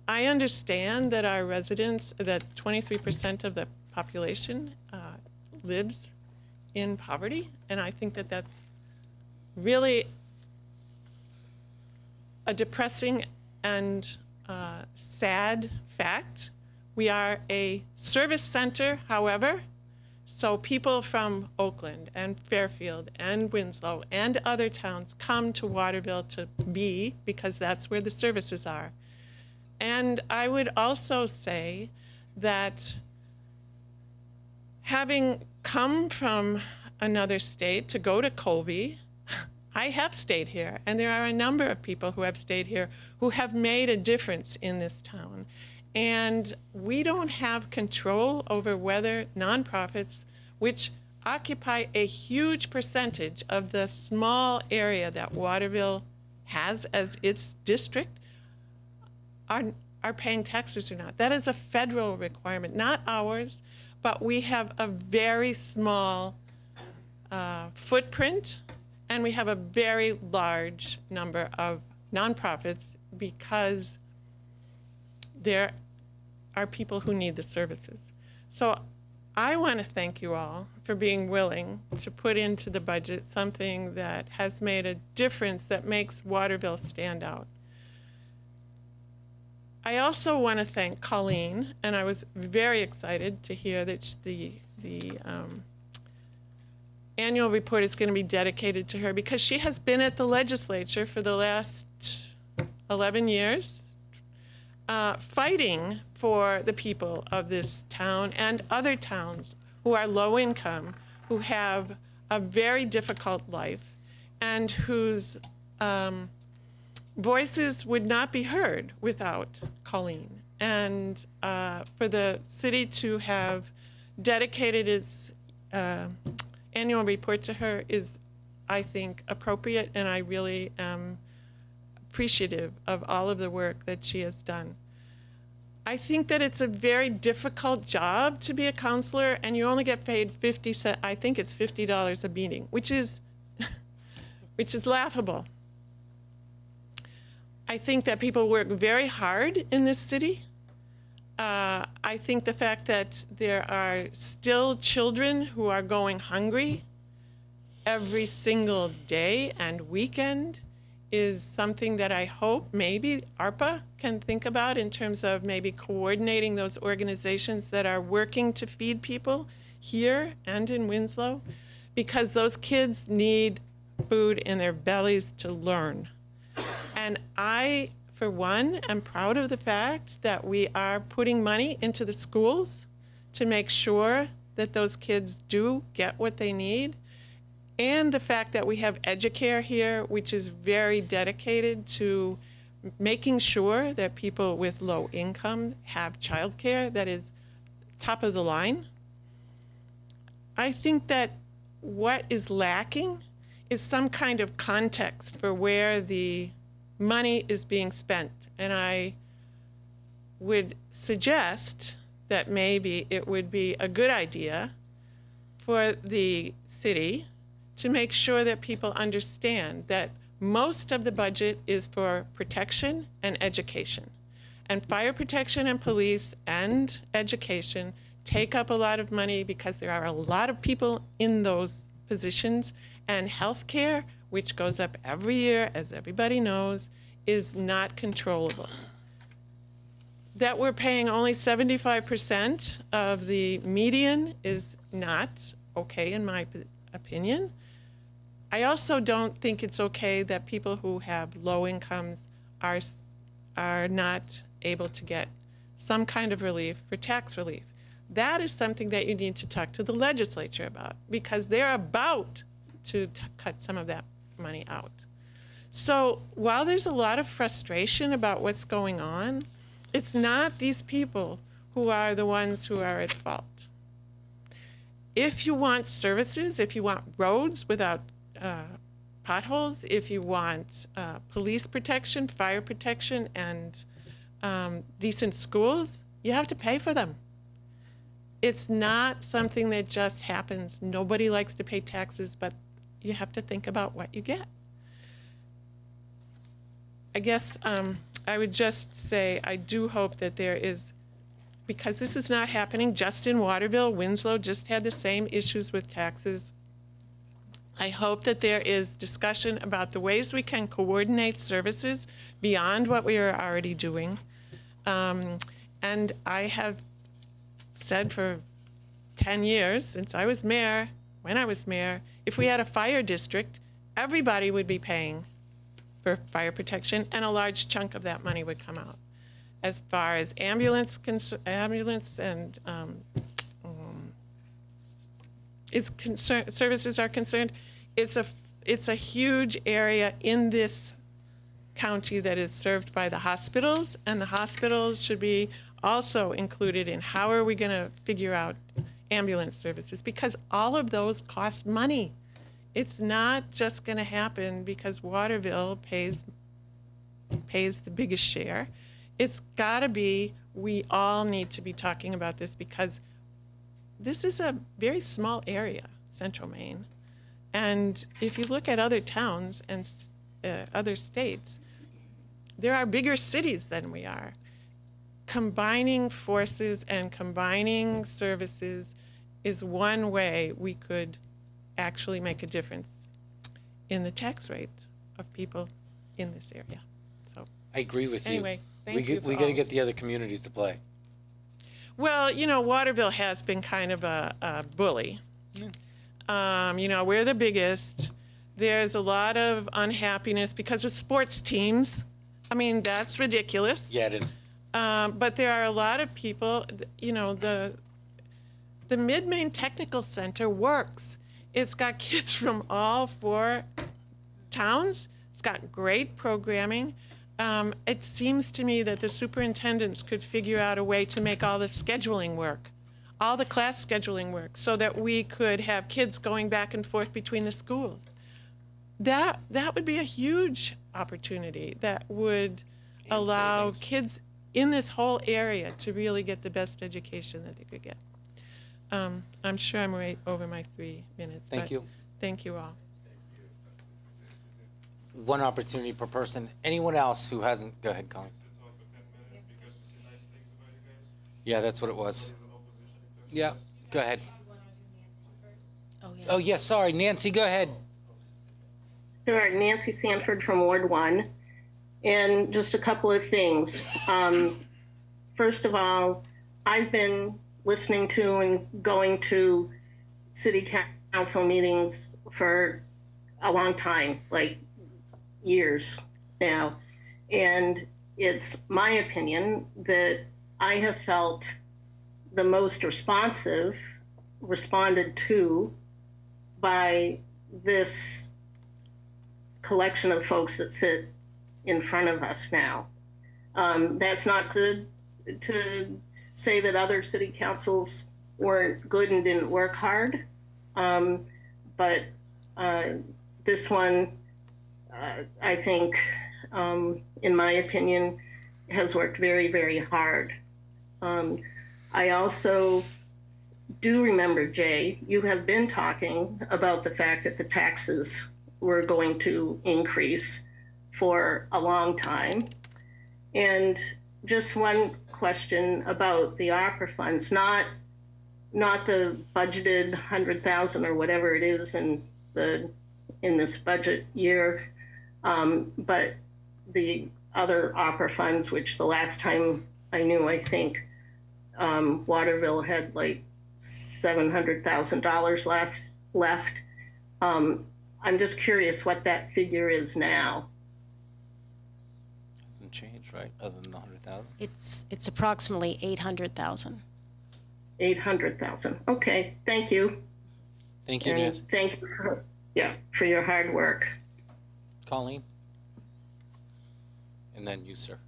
I understand that our residents, that 23% of the population lives in poverty, and I think that that's really a depressing and sad fact. We are a service center, however, so people from Oakland and Fairfield and Winslow and other towns come to Waterville to be, because that's where the services are. And I would also say that having come from another state to go to Colby. I have stayed here, and there are a number of people who have stayed here who have made a difference in this town. And we don't have control over whether nonprofits, which occupy a huge percentage of the small area that Waterville has as its district, are paying taxes or not. That is a federal requirement, not ours, but we have a very small footprint, and we have a very large number of nonprofits because there are people who need the services. So I want to thank you all for being willing to put into the budget something that has made a difference that makes Waterville stand out. I also want to thank Colleen, and I was very excited to hear that the annual report is going to be dedicated to her because she has been at the legislature for the last 11 years, fighting for the people of this town and other towns who are low income, who have a very difficult life, and whose voices would not be heard without Colleen. And for the city to have dedicated its annual report to her is, I think, appropriate, and I really am appreciative of all of the work that she has done. I think that it's a very difficult job to be a counselor, and you only get paid 50 cents, I think it's $50 a meeting, which is laughable. I think that people work very hard in this city. I think the fact that there are still children who are going hungry every single day and weekend is something that I hope maybe ARPA can think about in terms of maybe coordinating those organizations that are working to feed people here and in Winslow, because those kids need food in their bellies to learn. And I, for one, am proud of the fact that we are putting money into the schools to make sure that those kids do get what they need. And the fact that we have Educare here, which is very dedicated to making sure that people with low income have childcare that is top of the line. I think that what is lacking is some kind of context for where the money is being spent. And I would suggest that maybe it would be a good idea for the city to make sure that people understand that most of the budget is for protection and education. And fire protection and police and education take up a lot of money because there are a lot of people in those positions, and healthcare, which goes up every year, as everybody knows, is not controllable. That we're paying only 75% of the median is not okay, in my opinion. I also don't think it's okay that people who have low incomes are not able to get some kind of relief for tax relief. That is something that you need to talk to the legislature about, because they're about to cut some of that money out. So while there's a lot of frustration about what's going on, it's not these people who are the ones who are at fault. If you want services, if you want roads without potholes, if you want police protection, fire protection, and decent schools, you have to pay for them. It's not something that just happens. Nobody likes to pay taxes, but you have to think about what you get. I guess I would just say I do hope that there is, because this is not happening just in Waterville. Winslow just had the same issues with taxes. I hope that there is discussion about the ways we can coordinate services beyond what we are already doing. And I have said for 10 years, since I was mayor, when I was mayor, if we had a fire district, everybody would be paying for fire protection, and a large chunk of that money would come out. As far as ambulance and services are concerned, it's a huge area in this county that is served by the hospitals, and the hospitals should be also included in how are we going to figure out ambulance services, because all of those cost money. It's not just going to happen because Waterville pays the biggest share. It's got to be, we all need to be talking about this, because this is a very small area, Central Maine. And if you look at other towns and other states, there are bigger cities than we are. Combining forces and combining services is one way we could actually make a difference in the tax rate of people in this area. So I agree with anyway, you. thank you. We got to get the other communities to play. Well, Waterville has been kind of a bully. We're the biggest. There's a lot of unhappiness because of sports teams. I mean, that's ridiculous. Yeah, it is. But there are a lot of people, the Mid-Maine Technical Center works. It's got kids from all 4 towns. It's got great programming. It seems to me that the superintendents could figure out a way to make all the scheduling work, all the class scheduling work, so that we could have kids going back and forth between the schools. That would be a huge opportunity that would allow kids in this whole area to really get the best education that they could get. I'm sure I'm right over my 3 minutes. Thank you. Thank you all. One opportunity per person. Anyone else who hasn't? Go ahead, Colin. Yeah, that's what it was. Yeah, go ahead. Oh, yeah, sorry. Nancy, go ahead. Sure, Nancy Sanford from Ward 1. And just a couple of things. First of all, I've been listening to and going to city council meetings for a long time, like years now. And it's my opinion that I have felt the most responded to by this collection of folks that sit in front of us now. That's not to say that other city councils weren't good and didn't work hard, but this one, I think, in my opinion, has worked very, very hard. I also do remember, Jay, you have been talking about the fact that the taxes were going to increase for a long time. And just one question about the opera funds, not the budgeted 100,000 or whatever it is in this budget year, but the other opera funds, which the last time I knew, I think Waterville had like $700,000 left. I'm just curious what that figure is now. Hasn't changed, right? Other than the 100,000. It's approximately 800,000. 800,000. Okay, thank you. Thank you, And Nancy. thank you for your hard work. Colleen? And then you, sir.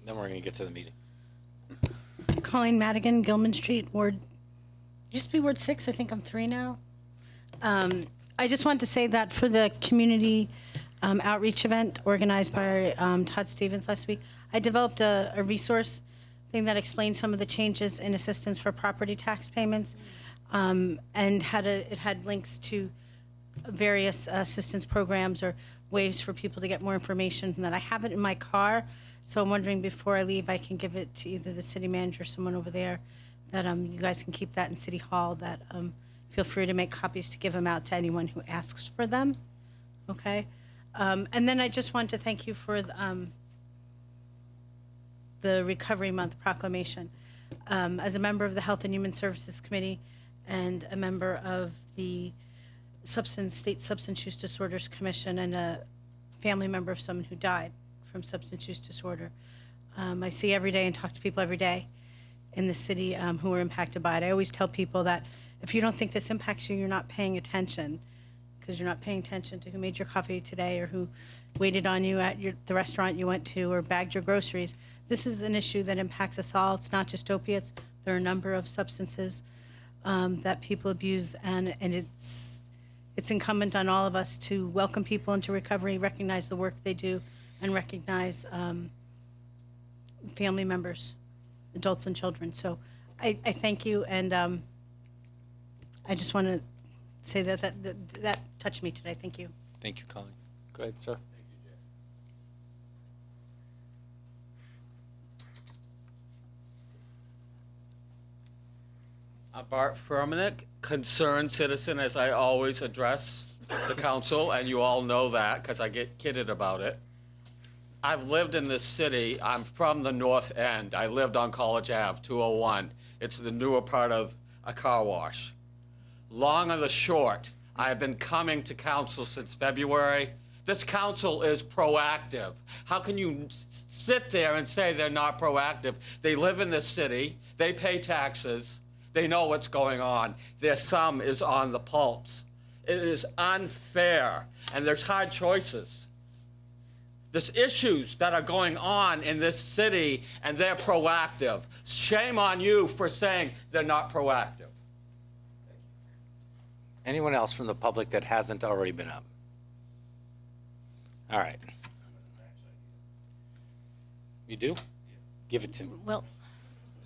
Then we're going to get to the meeting. Colleen Madigan, Gilman Street, used to be Ward 6, I think I'm 3 now. I just wanted to say that for the community outreach event organized by Todd Stevens last week, I developed a resource thing that explained some of the changes in assistance for property tax payments, and it had links to various assistance programs or ways for people to get more information. And that I have it in my car, so I'm wondering before I leave I can give it to either the city manager or someone over there, that you guys can keep that in City Hall, that feel free to make copies to give them out to anyone who asks for them. Okay? And then I just want to thank you for the Recovery Month proclamation. As a member of the Health and Human Services Committee and a member of the State Substance Use Disorders Commission and a family member of someone who died from substance use disorder, I see every day and talk to people every day in the city who are impacted by it. I always tell people that if you don't think this impacts you, you're not paying attention, because you're not paying attention to who made your coffee today or who waited on you at the restaurant you went to or bagged your groceries. This is an issue that impacts us all. It's not just opiates. There are a number of substances that people abuse, and it's incumbent on all of us to welcome people into recovery, recognize the work they do, and recognize family members, adults and children. So I thank you, and I just want to say that touched me today. Thank you. Thank you, Colleen. Go ahead, sir. Bart Furmanek, concerned citizen, as I always address the council, and you all know that because I get kidded about it. I've lived in this city. I'm from the North End. I lived on College Ave, 201. It's the newer part of a car wash. Long and the short, I've been coming to council since February. This council is proactive. How can you sit there and say they're not proactive? They live in this city. They pay taxes. They know what's going on. Their thumb is on the pulse. It is unfair, and there's hard choices. There's issues that are going on in this city, and they're proactive. Shame on you for saying they're not proactive. Anyone else from the public that hasn't already been up? All right. You do? Give it to me. Well,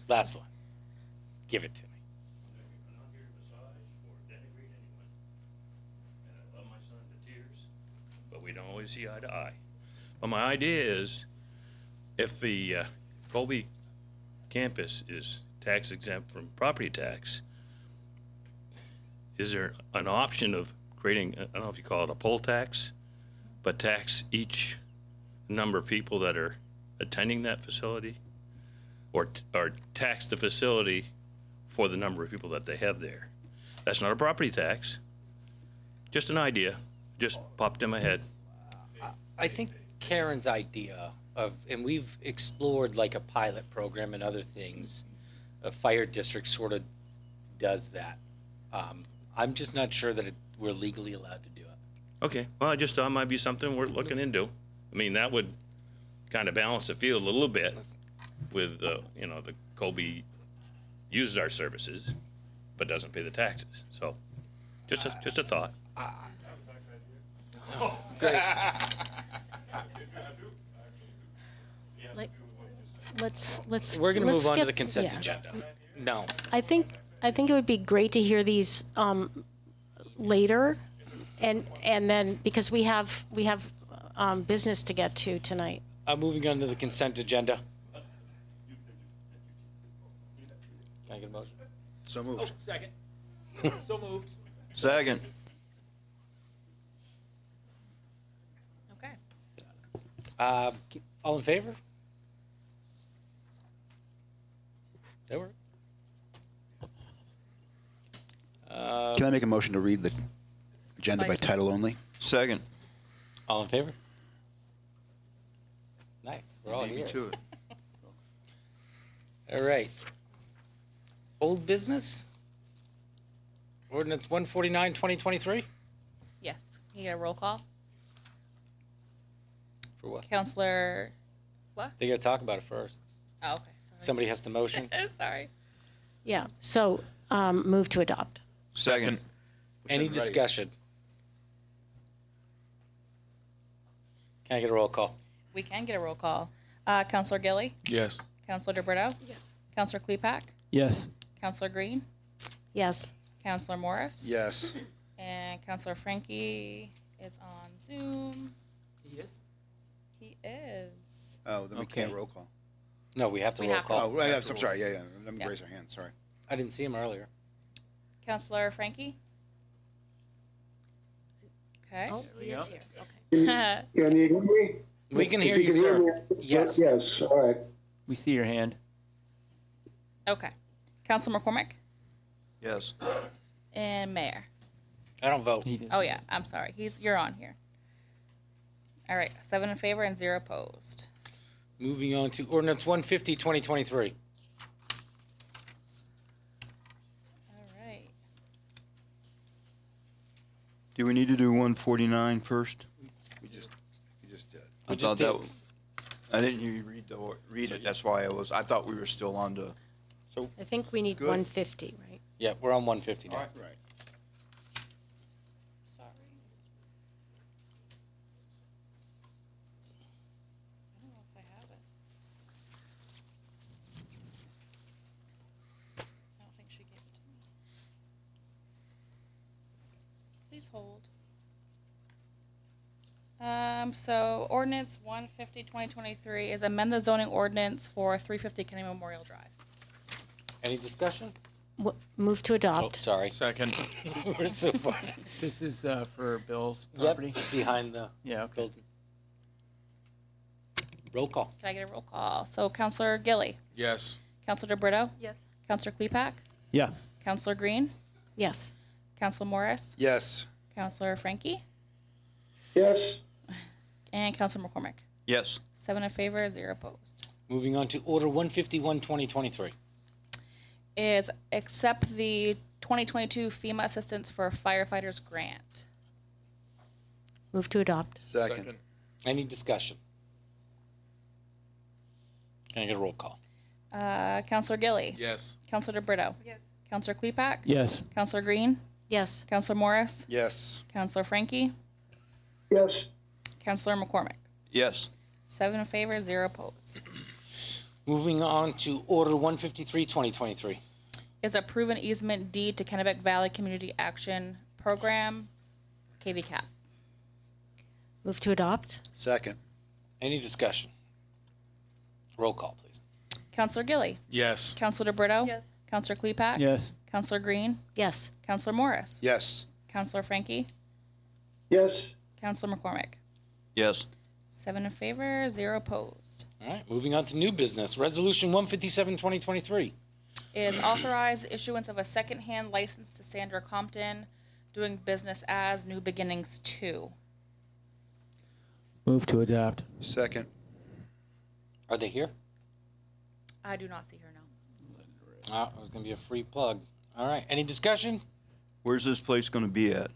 Last one. Give it to me. I'm not here to massage or denigrate anyone. And I love my son to tears, but we don't always see eye to eye. But my idea is, if the Colby campus is tax exempt from property tax, is there an option of creating, I don't know if you call it a poll tax, but tax each number of people that are attending that facility? Or tax the facility for the number of people that they have there? That's not a property tax. Just an idea. Just popped in my head. I think Karen's idea of, and we've explored like a pilot program and other things, a fire district sort of does that. I'm just not sure that we're legally allowed to do it. Okay, well, I just thought it might be something worth looking into. I mean, that would kind of balance the field a little bit with, you know, the Colby uses our services, but doesn't pay the taxes. So, just a thought. Let's. We're going to move on to skip- the consent yeah. agenda. No. I think it would be great to hear these later, and then because we have business to get to tonight. Moving on to the consent agenda. Can I get a motion? So moved. Second. So moved. Second. Okay. All in favor? That work? Can I make a motion to read the agenda by title only? Second. All in favor? Nice. We're all Beat me here. to it. All right. Old business? Ordinance 149, 2023? Yes. You get a roll call. For what? Counselor. What? They got to talk about it first. Oh, okay. Somebody has to motion. Sorry. Yeah. So move to adopt. Second. Any discussion? Can I get a roll call? We can get a roll call. Counselor Gilly. Yes. Counselor DeBrito. Yes. Counselor Klepak. Yes. Counselor Green. Yes. Counselor Morris. Yes. And Counselor Frankie is on Zoom. Yes. He is. Oh, then we Okay. can't roll call. No, we have to We roll have to. call. Oh, right, I'm sorry. Yeah. Let me Yeah. raise our hand. Sorry. I didn't see him earlier. Counselor Frankie. Okay. Oh, he is here. Okay. Can you hear me? We can hear If you, can sir. me, Yes. Yes, all right. We see your hand. Okay. Counselor McCormick Yes. and Mayor. I don't vote. He does. Oh yeah, I'm sorry. You're on here. All right, 7 in favor and 0 opposed. Moving on to ordinance 150, 2023. All right. Do we need to do 149 first? We just did. I thought that. I didn't hear you read it. That's why I thought we were still on to. I think we need Good. 150, right? Yeah, we're on 150 now. Right. Sorry. I don't know if I have it. I don't think she gave it to me. Please hold. So ordinance 150, 2023 is amend the zoning ordinance for 350 Kennedy Memorial Drive. Any discussion? Move to Oh, adopt. sorry. Second. We're so far. This is for Bill's Yep, property? behind the Yeah, okay. building. Roll call. Can I get a roll call? So Counselor Gilly, Yes. Counselor DeBrito, Yes. Counselor Klepak, Yeah. Counselor Green, Yes. Counselor Morris, Yes. Counselor Frankie, Yes. and Counselor McCormick. Yes. 7 in favor, 0 opposed. Moving on to Order 151, 2023. Is accept the 2022 FEMA Assistance for Firefighters Grant. Move to adopt. Second. Any discussion? Can I get a roll call? Counselor Gilly, Yes. Counselor DeBrito, Yes. Counselor Klepak, Yes. Counselor Green, Yes. Counselor Morris, Yes. Counselor Frankie, Yes. Counselor McCormick. Yes. 7 in favor, 0 opposed. Moving on to Order 153, 2023. Is approve an easement deed to Kennebec Valley Community Action Program, KVCAP. Move to adopt. Second. Any discussion? Roll call, please. Counselor Gilly, Yes. Counselor DeBrito, Yes. Counselor Klepak, Yes. Counselor Green, Yes. Counselor Morris, Yes. Counselor Frankie, Yes. Counselor McCormick. Yes. 7 in favor, 0 opposed. All right, moving on to new business. Resolution 157, 2023. Is authorize issuance of a secondhand license to Sandra Compton, doing business as New Beginnings 2. Move to adopt. Second. Are they here? I do not see her now. Ah, it was going to be a free plug. All right, any discussion? Where's this place going to be at?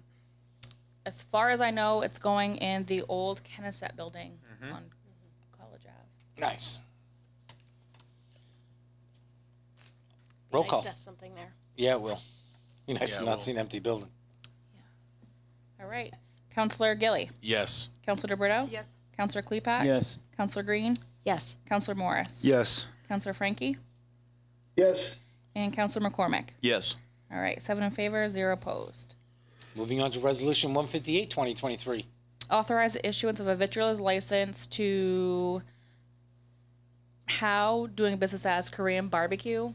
As far as I know, it's going in the old Kenneset building on College Ave. Nice. Roll Nice call. to have something there. Yeah, it will. Be nice Yeah, to it not will. see an empty building. All right. Counselor Gilly, Yes. Counselor DeBrito, Yes. Counselor Klepak, Yes. Counselor Green, Yes. Counselor Morris, Yes. Counselor Frankie, Yes. and Counselor McCormick. Yes. All right, 7 in favor, 0 opposed. Moving on to Resolution 158, 2023. Authorize the issuance of a vitriol's license to How, doing business as Korean Barbecue.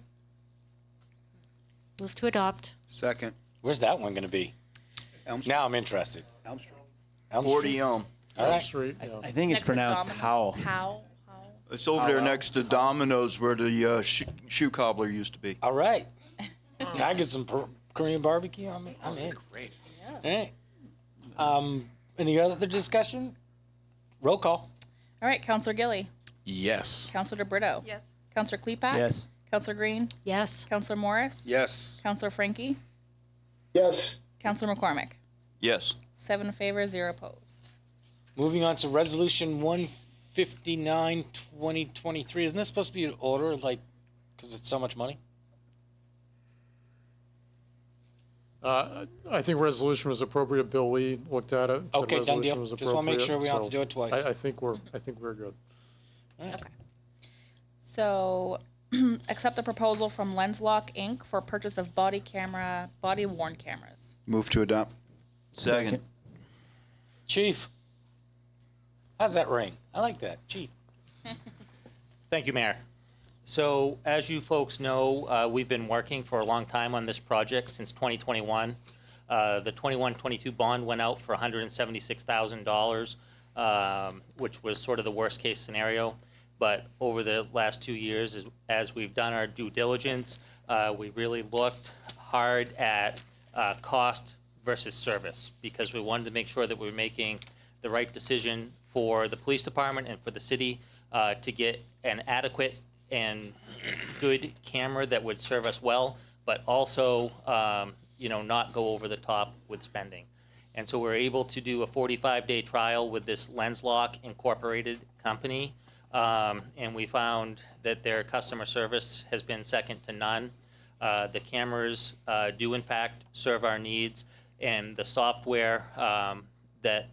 Move to adopt. Second. Where's that one going to be? Elm Street. Now I'm interested. Elm Street. Elm 40 Street? Elm. All right. Street, yeah. I think it's Next to pronounced Domino- Howell. How? It's over there next to Domino's where the shoe cobbler used to be. All right. Can I get some Korean barbecue? I'm in. Great. All right. Any other discussion? Roll call. All right, Counselor Gilly, Yes. Counselor DeBrito, Yes. Counselor Klepak, Yes. Counselor Green, Yes. Counselor Morris, Yes. Counselor Frankie, Yes. Counselor McCormick. Yes. 7 in favor, 0 opposed. Moving on to Resolution 159, 2023. Isn't this supposed to be an order, like, because it's so much money? I think resolution was appropriate. Bill Lee looked at it. said Okay, done deal. resolution was Just wanna make sure we don't have to appropriate, do it twice. I think we're good. Okay. So, accept the proposal from LensLock Inc. for purchase of body-worn cameras. Move to adopt. Second. Chief. How's that ring? I like that. Chief. Thank you, Mayor. So, as you folks know, we've been working for a long time on this project since 2021. The 21-22 bond went out for $176,000, which was sort of the worst-case scenario. But over the last 2 years, as we've done our due diligence, we really looked hard at cost versus service, because we wanted to make sure that we were making the right decision for the police department and for the city to get an adequate and good camera that would serve us well, but also, not go over the top with spending. And so we're able to do a 45-day trial with this LensLock Incorporated company. And we found that their customer service has been second to none. The cameras do in fact serve our needs, and the software that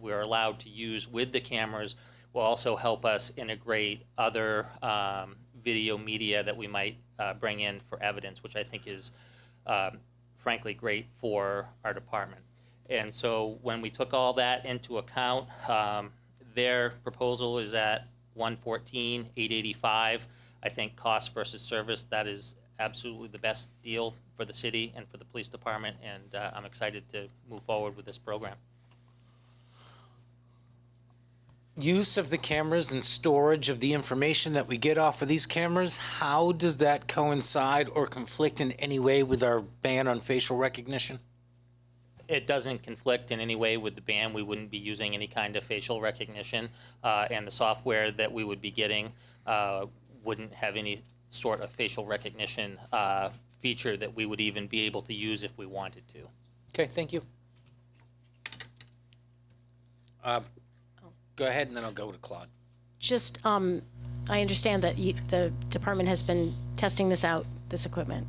we're allowed to use with the cameras will also help us integrate other video media that we might bring in for evidence, which I think is frankly great for our department. And so when we took all that into account, their proposal is at $114,885. I think cost versus service, that is absolutely the best deal for the city and for the police department, and I'm excited to move forward with this program. Use of the cameras and storage of the information that we get off of these cameras, how does that coincide or conflict in any way with our ban on facial recognition? It doesn't conflict in any way with the ban. We wouldn't be using any kind of facial recognition, and the software that we would be getting wouldn't have any sort of facial recognition feature that we would even be able to use if we wanted to. Okay, thank you. Go ahead, and then I'll go to Claude. Just, I understand that the department has been testing this out, this equipment.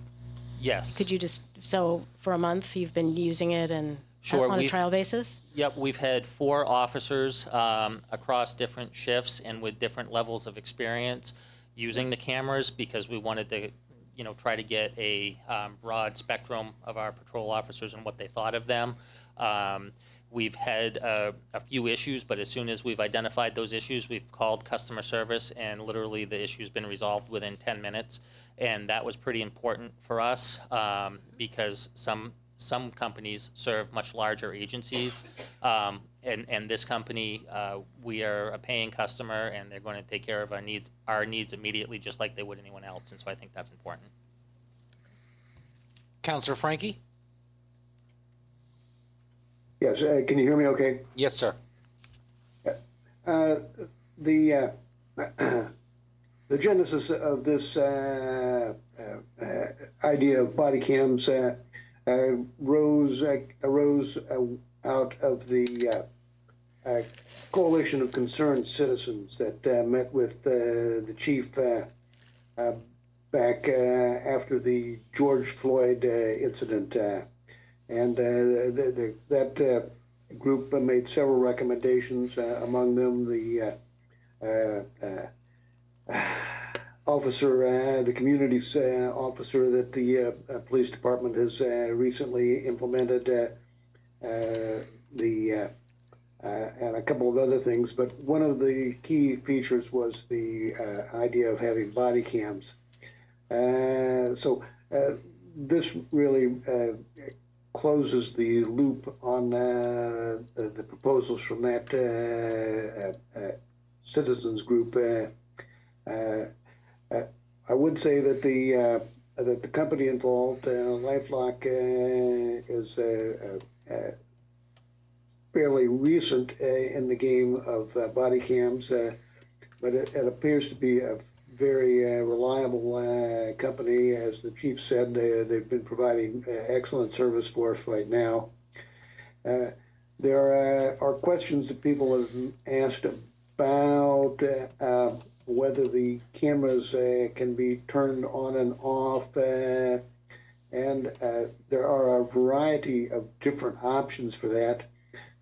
Yes. Could you just, so for a month, you've been using it and Sure, on a we've- trial basis? Yep, we've had 4 officers across different shifts and with different levels of experience using the cameras, because we wanted to, try to get a broad spectrum of our patrol officers and what they thought of them. We've had a few issues, but as soon as we've identified those issues, we've called customer service, and literally the issue's been resolved within 10 minutes. And that was pretty important for us because some companies serve much larger agencies. And this company, we are a paying customer, and they're going to take care of our needs immediately, just like they would anyone else. And so I think that's important. Councilor Frankie? Yes, can you hear me okay? Yes, sir. The genesis of this idea of body cams arose out of the coalition of concerned citizens that met with the chief back after the George Floyd incident. And that group made several recommendations, among them the officer, the community's officer that the police department has recently implemented, and a couple of other things. But one of the key features was the idea of having body cams. So this really closes the loop on the proposals from that citizens group. I would say that the company involved, LifeLock, is fairly recent in the game of body cams, but it appears to be a very reliable company. As the chief said, they've been providing excellent service for us right now. There are questions that people have asked about whether the cameras can be turned on and off, and there are a variety of different options for that.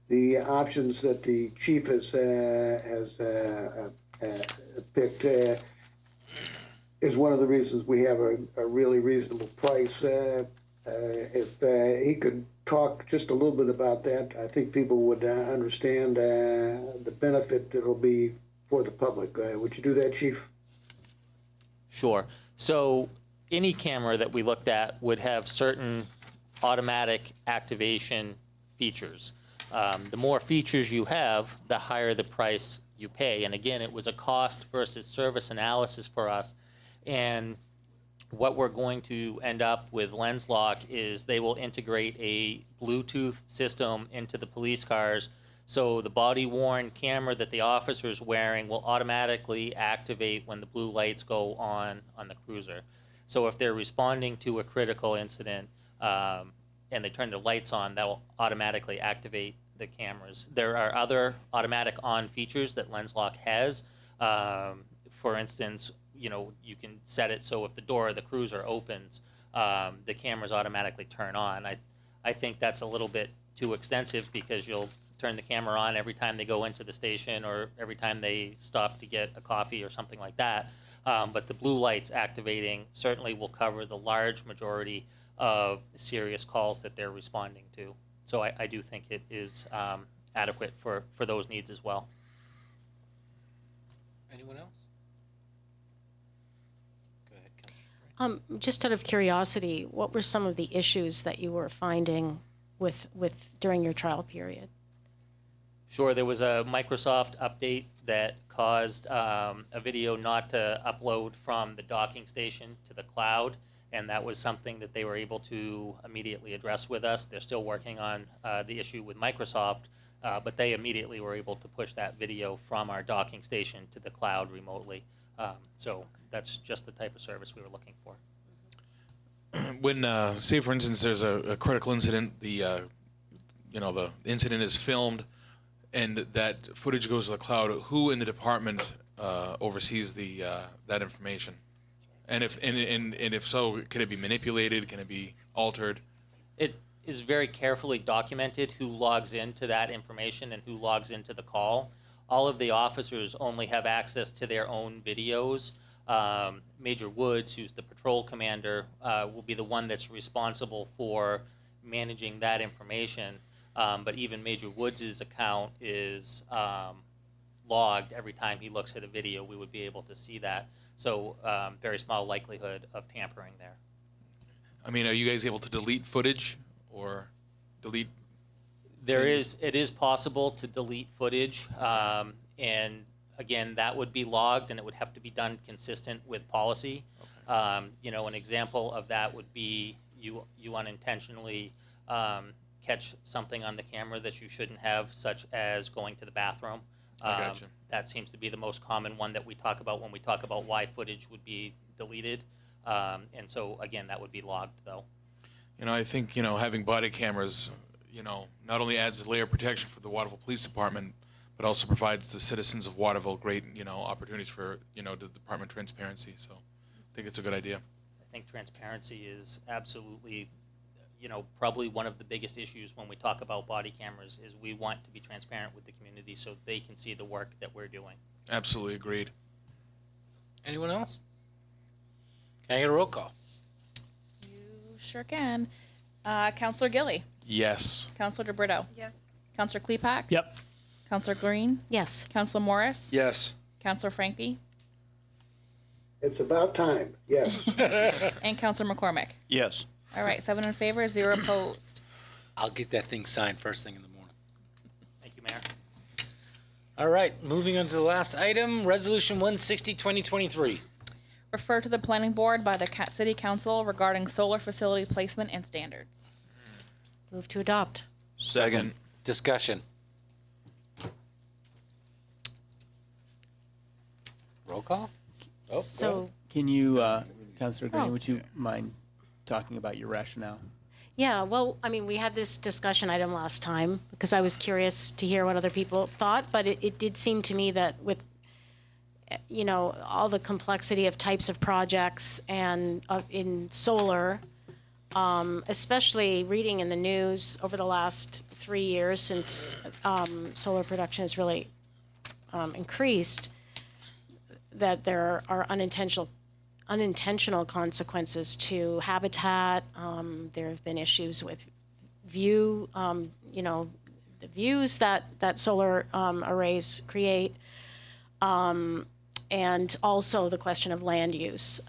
The options that the chief has picked is one of the reasons we have a really reasonable price. If he could talk just a little bit about that, I think people would understand the benefit that will be for the public. Would you do that, Chief? Sure. So any camera that we looked at would have certain automatic activation features. The more features you have, the higher the price you pay. And again, it was a cost versus service analysis for us. And what we're going to end up with LensLock is they will integrate a Bluetooth system into the police cars. So the body-worn camera that the officer is wearing will automatically activate when the blue lights go on the cruiser. So if they're responding to a critical incident, and they turn the lights on, that will automatically activate the cameras. There are other automatic on features that LensLock has. For instance, you know, you can set it so if the door of the cruiser opens, the cameras automatically turn on. I think that's a little bit too extensive because you'll turn the camera on every time they go into the station or every time they stop to get a coffee or something like that. But the blue lights activating certainly will cover the large majority of serious calls that they're responding to. So I do think it is adequate for those needs as well. Anyone else? Go ahead, Councilor. Just out of curiosity, what were some of the issues that you were finding with during your trial period? Sure, there was a Microsoft update that caused a video not to upload from the docking station to the cloud, and that was something that they were able to immediately address with us. They're still working on the issue with Microsoft, but they immediately were able to push that video from our docking station to the cloud remotely. So that's just the type of service we were looking for. When, say for instance, there's a critical incident, the incident is filmed, and that footage goes to the cloud, who in the department oversees that information? And if so, can it be manipulated? Can it be altered? It is very carefully documented who logs into that information and who logs into the call. All of the officers only have access to their own videos. Major Woods, who's the patrol commander, will be the one that's responsible for managing that information. But even Major Woods' account is logged every time he looks at a video. We would be able to see that. So very small likelihood of tampering there. I mean, are you guys able to delete footage or delete? It is possible to delete footage, and again, that would be logged, and it would have to be done consistent with policy. Okay. An example of that would be you unintentionally catch something on the camera that you shouldn't have, such as going to the bathroom. I gotcha. That seems to be the most common one that we talk about when we talk about why footage would be deleted. And so, again, that would be logged, though. I think, having body cameras, not only adds a layer of protection for the Waterville Police Department, but also provides the citizens of Waterville great, opportunities for, the department transparency. So I think it's a good idea. I think transparency is absolutely, probably one of the biggest issues when we talk about body cameras is we want to be transparent with the community so they can see the work that we're doing. Absolutely agreed. Anyone else? Can I get a roll call? You sure can. Counselor Gilly? Yes. Counselor DeBrito? Yes. Counselor Klepak? Yep. Counselor Green? Yes. Counselor Morris? Yes. Counselor Frankie? It's about time, yes. And Counselor McCormick? Yes. All right, 7 in favor, 0 opposed. I'll get that thing signed first thing in the morning. Thank you, Mayor. All right, moving on to the last item, Resolution 160, 2023. Refer to the planning board by the city council regarding solar facility placement and standards. Move to adopt. Second. Discussion. Roll call? Oh, go So, ahead. Can you, Councilor Green, Oh. would you mind talking about your rationale? yeah, well, I mean, we had this discussion item last time because I was curious to hear what other people thought, but it did seem to me that with, all the complexity of types of projects and in solar, especially reading in the news over the last 3 years since solar production has really increased, that there are unintentional consequences to habitat. There have been issues with view, the views that solar arrays create, and also the question of land use.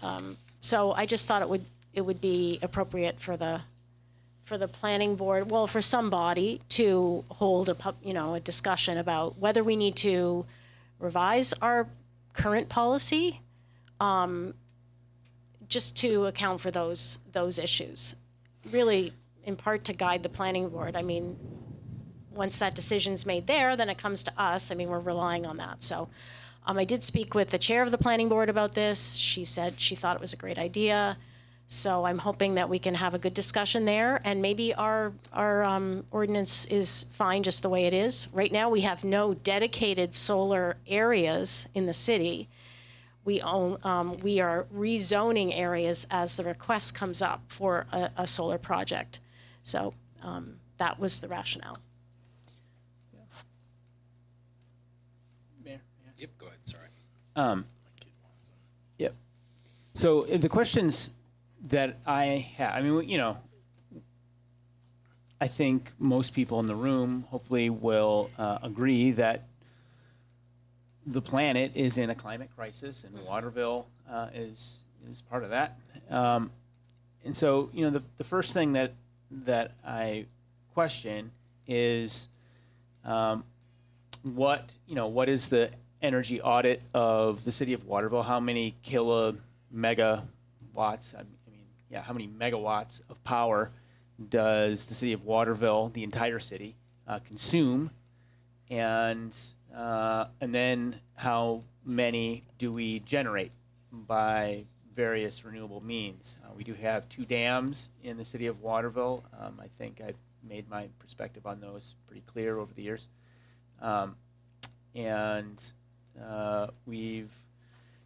So I just thought it would be appropriate for the planning board, well, for somebody to hold a discussion about whether we need to revise our current policy, just to account for those issues. Really, in part, to guide the planning board. I mean, once that decision's made there, then it comes to us. I mean, we're relying on that. So I did speak with the chair of the planning board about this. She said she thought it was a great idea. So I'm hoping that we can have a good discussion there, and maybe our ordinance is fine just the way it is. Right now, we have no dedicated solar areas in the city. We are rezoning areas as the request comes up for a solar project. So that was the rationale. Yep, go ahead, sorry. Yep. So the questions that I have, I mean, you know, I think most people in the room hopefully will agree that the planet is in a climate crisis, and Waterville is part of that. And so, you know, the first thing that I question is what is the energy audit of the city of Waterville? How many megawatts? How many megawatts of power does the city of Waterville, the entire city, consume? And then how many do we generate by various renewable means? We do have 2 dams in the city of Waterville. I think I've made my perspective on those pretty clear over the years. We've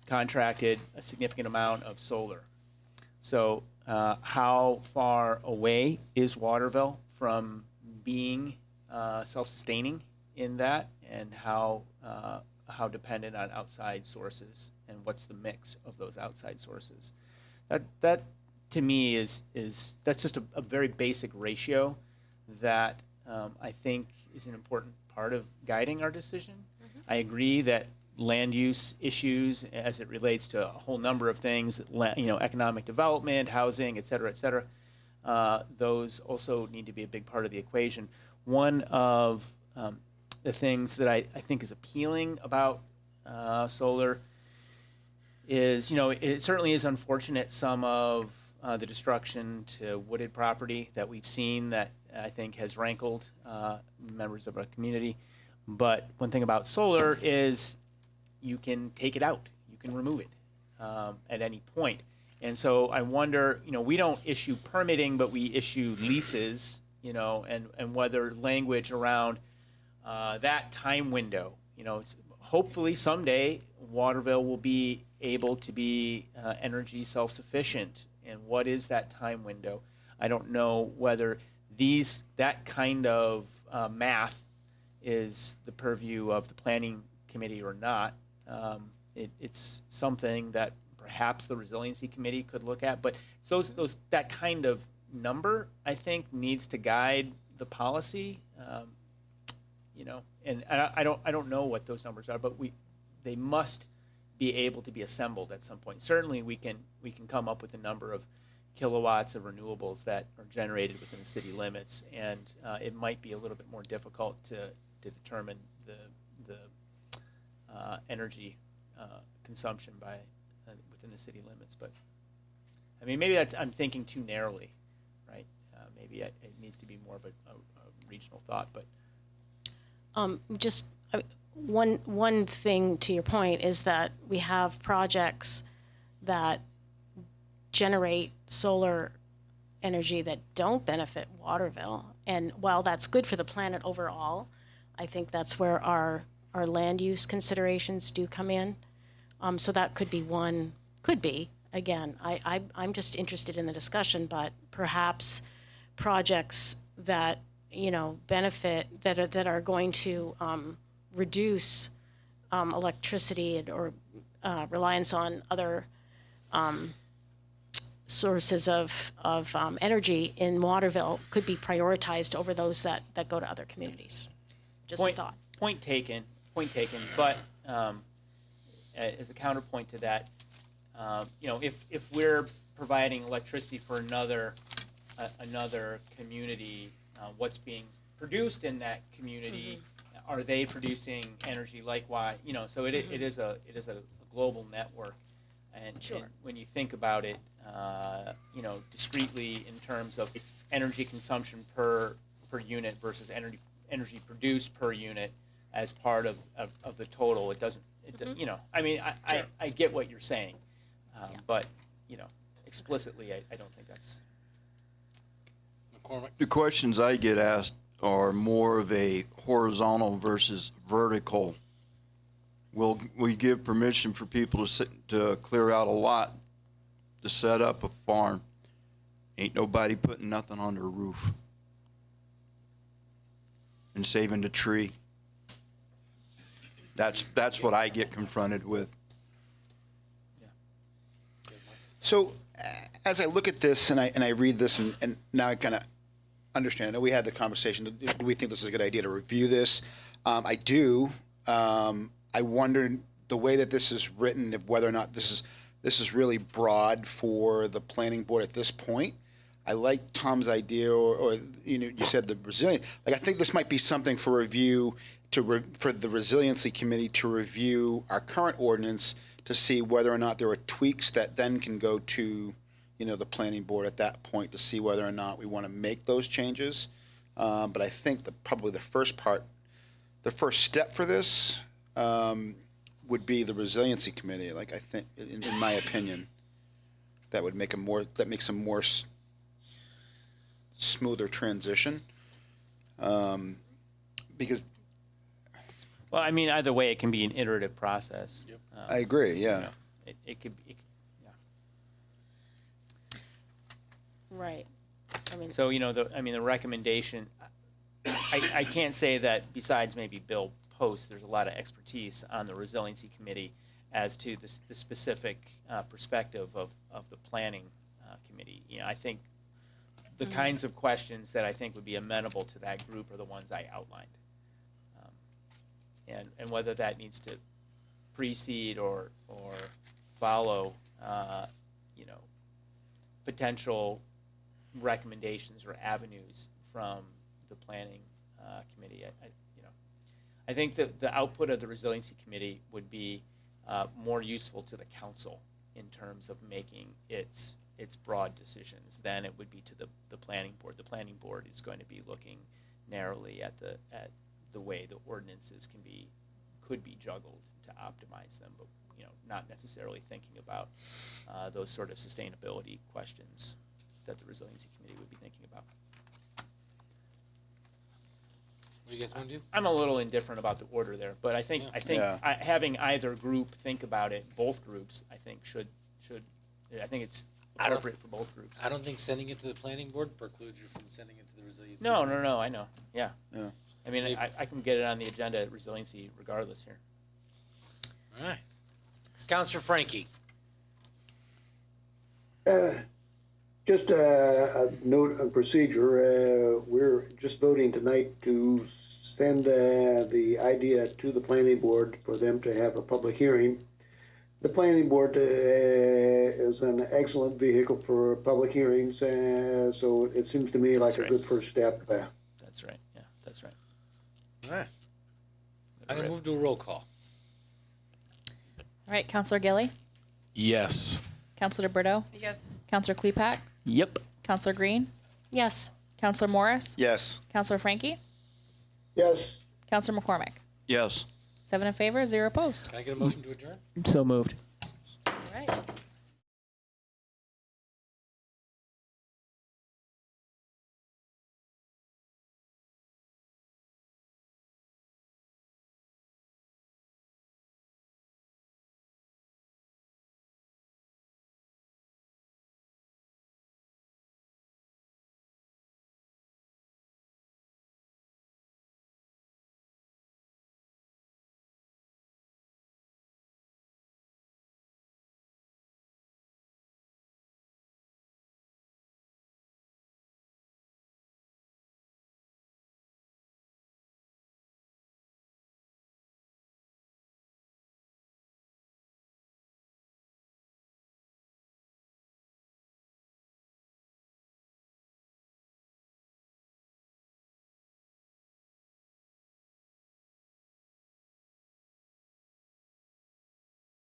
contracted a significant amount of solar. So how far away is Waterville from being self-sustaining in that, and how dependent on outside sources, and what's the mix of those outside sources? That to me is that's just a very basic ratio that I think is an important part of guiding our decision. I agree that land use issues, as it relates to a whole number of things, economic development, housing, et cetera, those also need to be a big part of the equation. One of the things that I think is appealing about solar is, it certainly is unfortunate some of the destruction to wooded property that we've seen that I think has rankled members of our community. But one thing about solar is you can take it out, you can remove it at any point. And so I wonder, we don't issue permitting, but we issue leases, and whether language around that time window, hopefully someday Waterville will be able to be energy self-sufficient. And what is that time window? I don't know whether that kind of math is the purview of the planning committee or not. It's something that perhaps the resiliency committee could look at, but that kind of number, I think, needs to guide the policy. And I don't know what those numbers are, but they must be able to be assembled at some point. Certainly, we can come up with a number of kilowatts of renewables that are generated within the city limits, and it might be a little bit more difficult to determine the energy consumption by within the city limits. But I mean, maybe I'm thinking too narrowly, right? Maybe it needs to be more of a regional thought. But just one thing to your point is that we have projects that generate solar energy that don't benefit Waterville. And while that's good for the planet overall, I think that's where our land use considerations do come in. So that could be one, again, I'm just interested in the discussion, but perhaps projects that, benefit, that are going to reduce electricity or reliance on other sources of energy in Waterville could be prioritized over those that go to other communities. Just a thought. Point taken. But as a counterpoint to that, if we're providing electricity for another community, what's being produced in that community? Are they producing energy likewise? So it is a global network, and when you think about it, discretely in terms of energy consumption per unit versus energy produced per unit as part of the total, it doesn't. I mean, I get what you're saying, but explicitly, I don't think that's. McCormick? The questions I get asked are more of a horizontal versus vertical. Will we give permission for people to clear out a lot to set up a farm? Ain't nobody putting nothing on their roof and saving the tree. That's what I get confronted with. So as I look at this and I read this and now I kind of understand. I know we had the conversation. Do we think this is a good idea to review this? I do. I wonder the way that this is written, whether or not this is really broad for the planning board at this point. I like Tom's idea, or you said the resilient. Like I think this might be something for review for the resiliency committee to review our current ordinance to see whether or not there are tweaks that then can go to the planning board at that point to see whether or not we want to make those changes. But I think probably the first step for this would be the resiliency committee. Like I think, in my opinion, that makes a more smoother transition. Because. Well, I mean, either way, it can be an iterative process. Yep. I agree. Yeah. It could. Yeah. Right. I mean. So the recommendation. I can't say that besides maybe Bill Post, there's a lot of expertise on the resiliency committee as to the specific perspective of the planning committee. I think the kinds of questions that I think would be amenable to that group are the ones I outlined. And whether that needs to precede or follow, potential recommendations or avenues from the planning committee. I think that the output of the resiliency committee would be more useful to the council in terms of making its broad decisions than it would be to the planning board. The planning board is going to be looking narrowly at the way the ordinances could be juggled to optimize them, but not necessarily thinking about those sort of sustainability questions that the resiliency committee would be thinking about. What do you guys want to do? I'm a little indifferent about the order there, but I think having either group think about it, both groups, I think should. I think it's appropriate for both groups. I don't think sending it to the planning board precludes you from sending it to the resiliency. No, I know. Yeah. Yeah. I mean, I can get it on the agenda at resiliency regardless here. All right. Councilor Frankie. Just a note on procedure. We're just voting tonight to send the idea to the planning board for them to have a public hearing. The planning board is an excellent vehicle for public hearings, so it seems to me like a good first step. That's right. Yeah, that's right. All right. I'm going to move to a roll call. All right, Councilor Gilly, Yes. Councilor Berto, Yes. Councilor Klepak, Yep. Councilor Green, Yes. Councilor Morris, Yes. Councilor Frankie, Yes. Councilor McCormick. Yes. 7 in favor, 0 opposed. Can I get a motion to adjourn? So moved.